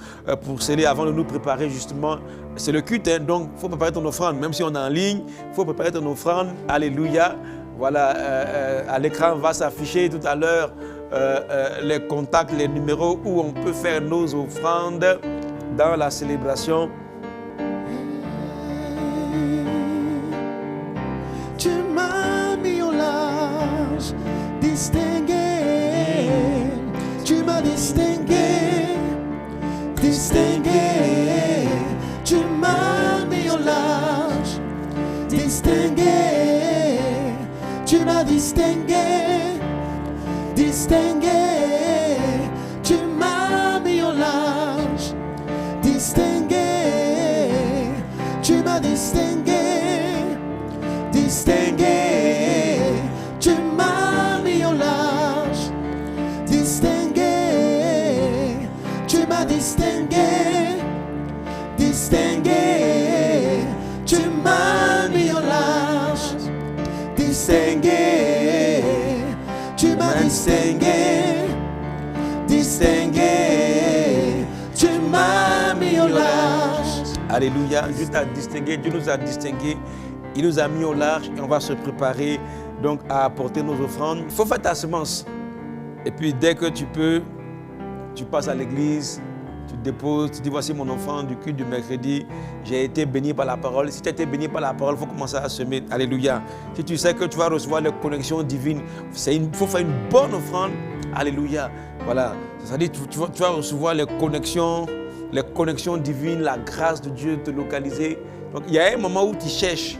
Speaker 3: pour sceller avant de nous préparer justement. C'est le culte, hein, donc il faut préparer ton offrande. Même si on est en ligne, il faut préparer ton offrande. Alléluia. Voilà, à l'écran va s'afficher tout à l'heure les contacts, les numéros où on peut faire nos offrandes dans la célébration.
Speaker 1: Tu m'as mis au large, distingué. Tu m'as distingué, distingué. Tu m'as mis au large, distingué. Tu m'as distingué, distingué. Tu m'as mis au large, distingué. Tu m'as distingué, distingué. Tu m'as mis au large, distingué. Tu m'as distingué, distingué. Tu m'as mis au large, distingué. Tu m'as distingué, distingué. Tu m'as mis au large.
Speaker 3: Alléluia, Dieu t'a distingué, Dieu nous a distingués. Il nous a mis au large et on va se préparer donc à apporter nos offrandes. Il faut faire ta semence. Et puis dès que tu peux, tu passes à l'église, tu déposes, tu dis voici mon offrande du culte du mercredi. J'ai été béni par la parole. Si tu as été béni par la parole, il faut commencer à semer. Alléluia. Si tu sais que tu vas recevoir les connexions divines, il faut faire une bonne offrande. Alléluia. Voilà. C'est-à-dire que tu vas recevoir les connexions divines, la grâce de Dieu te localiser. Donc il y a un moment où tu cherches.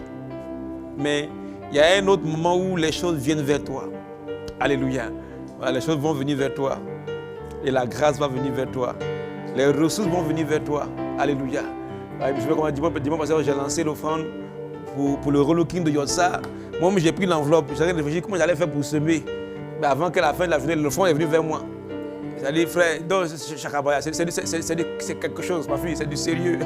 Speaker 3: Mais il y a un autre moment où les choses viennent vers toi. Alléluia. Voilà, les choses vont venir vers toi. Et la grâce va venir vers toi. Les ressources vont venir vers toi. Alléluia. Je vais comment dimanche passé, j'ai lancé l'offrande pour le relooking de Yotsa. Moi, j'ai pris l'enveloppe. J'allais réfléchir comment j'allais faire pour semer. Mais avant que la fin de la journée, le fond est venu vers moi. J'ai dit, frère, Chakabaya, c'est quelque chose, ma fille, c'est du sérieux.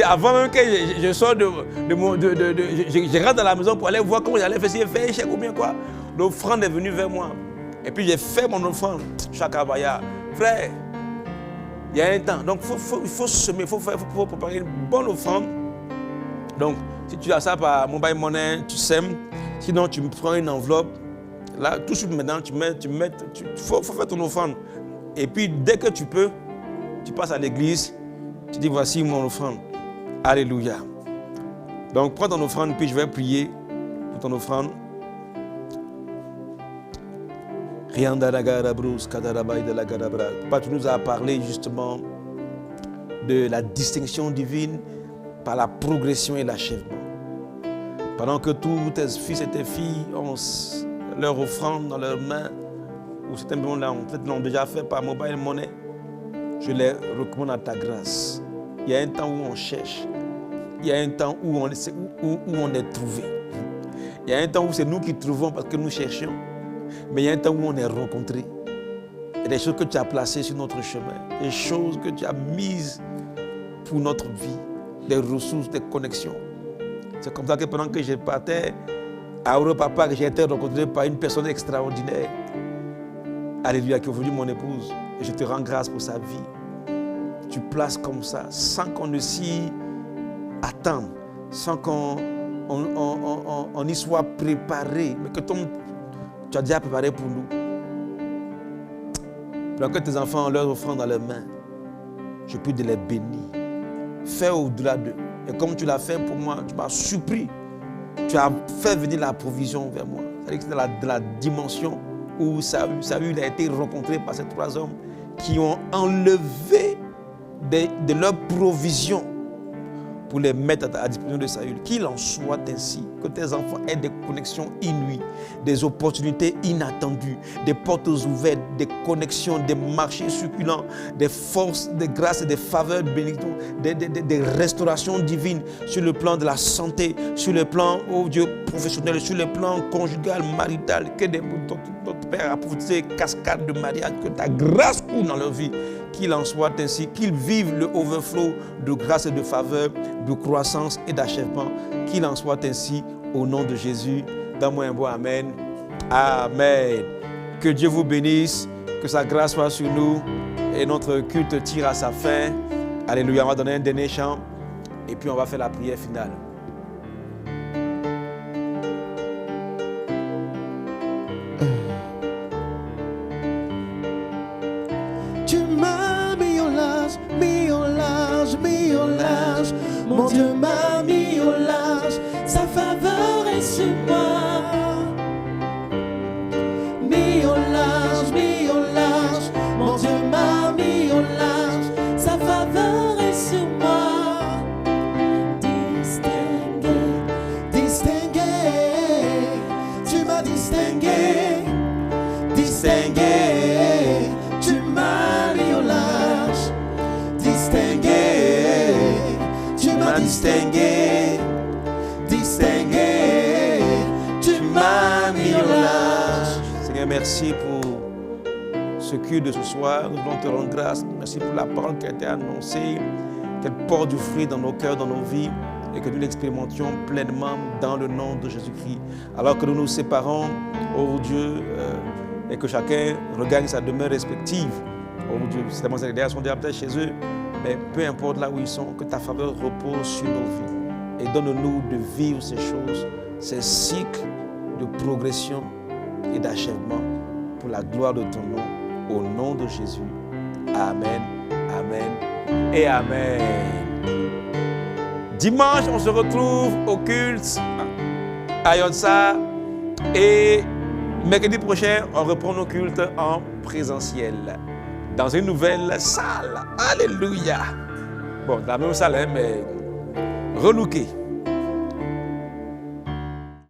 Speaker 3: Avant même que je sors je rentre dans la maison pour aller voir comment j'allais faire un chèque ou bien quoi, l'offrande est venue vers moi. Et puis j'ai fait mon offrande, Chakabaya. Frère, il y a un temps. Donc il faut semer, il faut préparer une bonne offrande. Donc, si tu as ça par mobile money, tu sèmes. Sinon, tu prends une enveloppe. Là, tout de suite maintenant, il faut faire ton offrande. Et puis, dès que tu peux, tu passes à l'église, tu dis, voici mon offrande. Alléluia. Donc, prends ton offrande, puis je vais prier pour ton offrande. Papa, tu nous as parlé justement de la distinction divine par la progression et l'achèvement. Pendant que tous tes fils et tes filles ont leur offrande dans leurs mains, ou certains l'ont déjà fait par mobile money, je les recommande à ta grâce. Il y a un temps où on cherche, il y a un temps où on est trouvé. Il y a un temps où c'est nous qui trouvons parce que nous cherchions, mais il y a un temps où on est rencontré. Il y a des choses que tu as placées sur notre chemin, des choses que tu as mises pour notre vie, des ressources, des connexions. C'est comme ça que pendant que je partais à Europapa, j'ai été rencontré par une personne extraordinaire. Alléluia, qui est aujourd'hui mon épouse. Et je te rends grâce pour sa vie. Tu places comme ça, sans qu'on ne s'y attende, sans qu'on y soit préparé, mais que tu as déjà préparé pour nous. Pour que tes enfants ont leur offrande dans leurs mains, je prie de les bénir. Fais au-delà d'eux. Et comme tu l'as fait pour moi, tu m'as surpris. Tu as fait venir la provision vers moi. C'est-à-dire que c'est dans la dimension où Saül a été rencontré par ces 3 hommes qui ont enlevé de leur provision pour les mettre à disposition de Saül. Qu'il en soit ainsi, que tes enfants aient des connexions inouïes, des opportunités inattendues, des portes ouvertes, des connexions, des marchés succulents, des forces, des grâces et des faveurs de bénédiction, des restaurations divines sur le plan de la santé, sur le plan, oh Dieu, professionnel, sur le plan conjugal, marital, que notre Père a prophétisé cascade de mariage, que ta grâce coule dans leur vie. Qu'il en soit ainsi, qu'ils vivent le overflow de grâce et de faveur, de croissance et d'achèvement. Qu'il en soit ainsi au nom de Jésus. Donne-moi un bon Amen. Amen. Que Dieu vous bénisse, que sa grâce soit sur nous et notre culte tire à sa fin. Alléluia. On va donner un dernier chant et puis on va faire la prière finale.
Speaker 1: Tu m'as mis au large, mis au large, mis au large. Mon Dieu m'a mis au large, sa faveur est sur moi. Mis au large, mis au large. Mon Dieu m'a mis au large, sa faveur est sur moi. Distingué, distingué, tu m'as distingué, distingué. Tu m'as mis au large, distingué. Tu m'as distingué, distingué. Tu m'as mis au large.
Speaker 3: Seigneur, merci pour ce culte de ce soir. Nous voulons te rendre grâce. Merci pour la parole qui a été annoncée, qu'elle porte du fruit dans nos cœurs, dans nos vies, et que nous l'expérimentions pleinement dans le nom de Jésus-Christ. Alors que nous nous séparons, oh Dieu, et que chacun regagne sa demeure respective. Oh Dieu, certainement ces derniers sont déjà peut-être chez eux, mais peu importe là où ils sont, que ta faveur repose sur nos vies. Et donne-nous de vivre ces choses, ces cycles de progression et d'achèvement pour la gloire de ton nom, au nom de Jésus. Amen, amen et amen. Dimanche, on se retrouve au culte à Yotsa et mercredi prochain, on reprend nos cultes en présentiel dans une nouvelle salle. Alléluia. Bon, dans la même salle, mais relookée.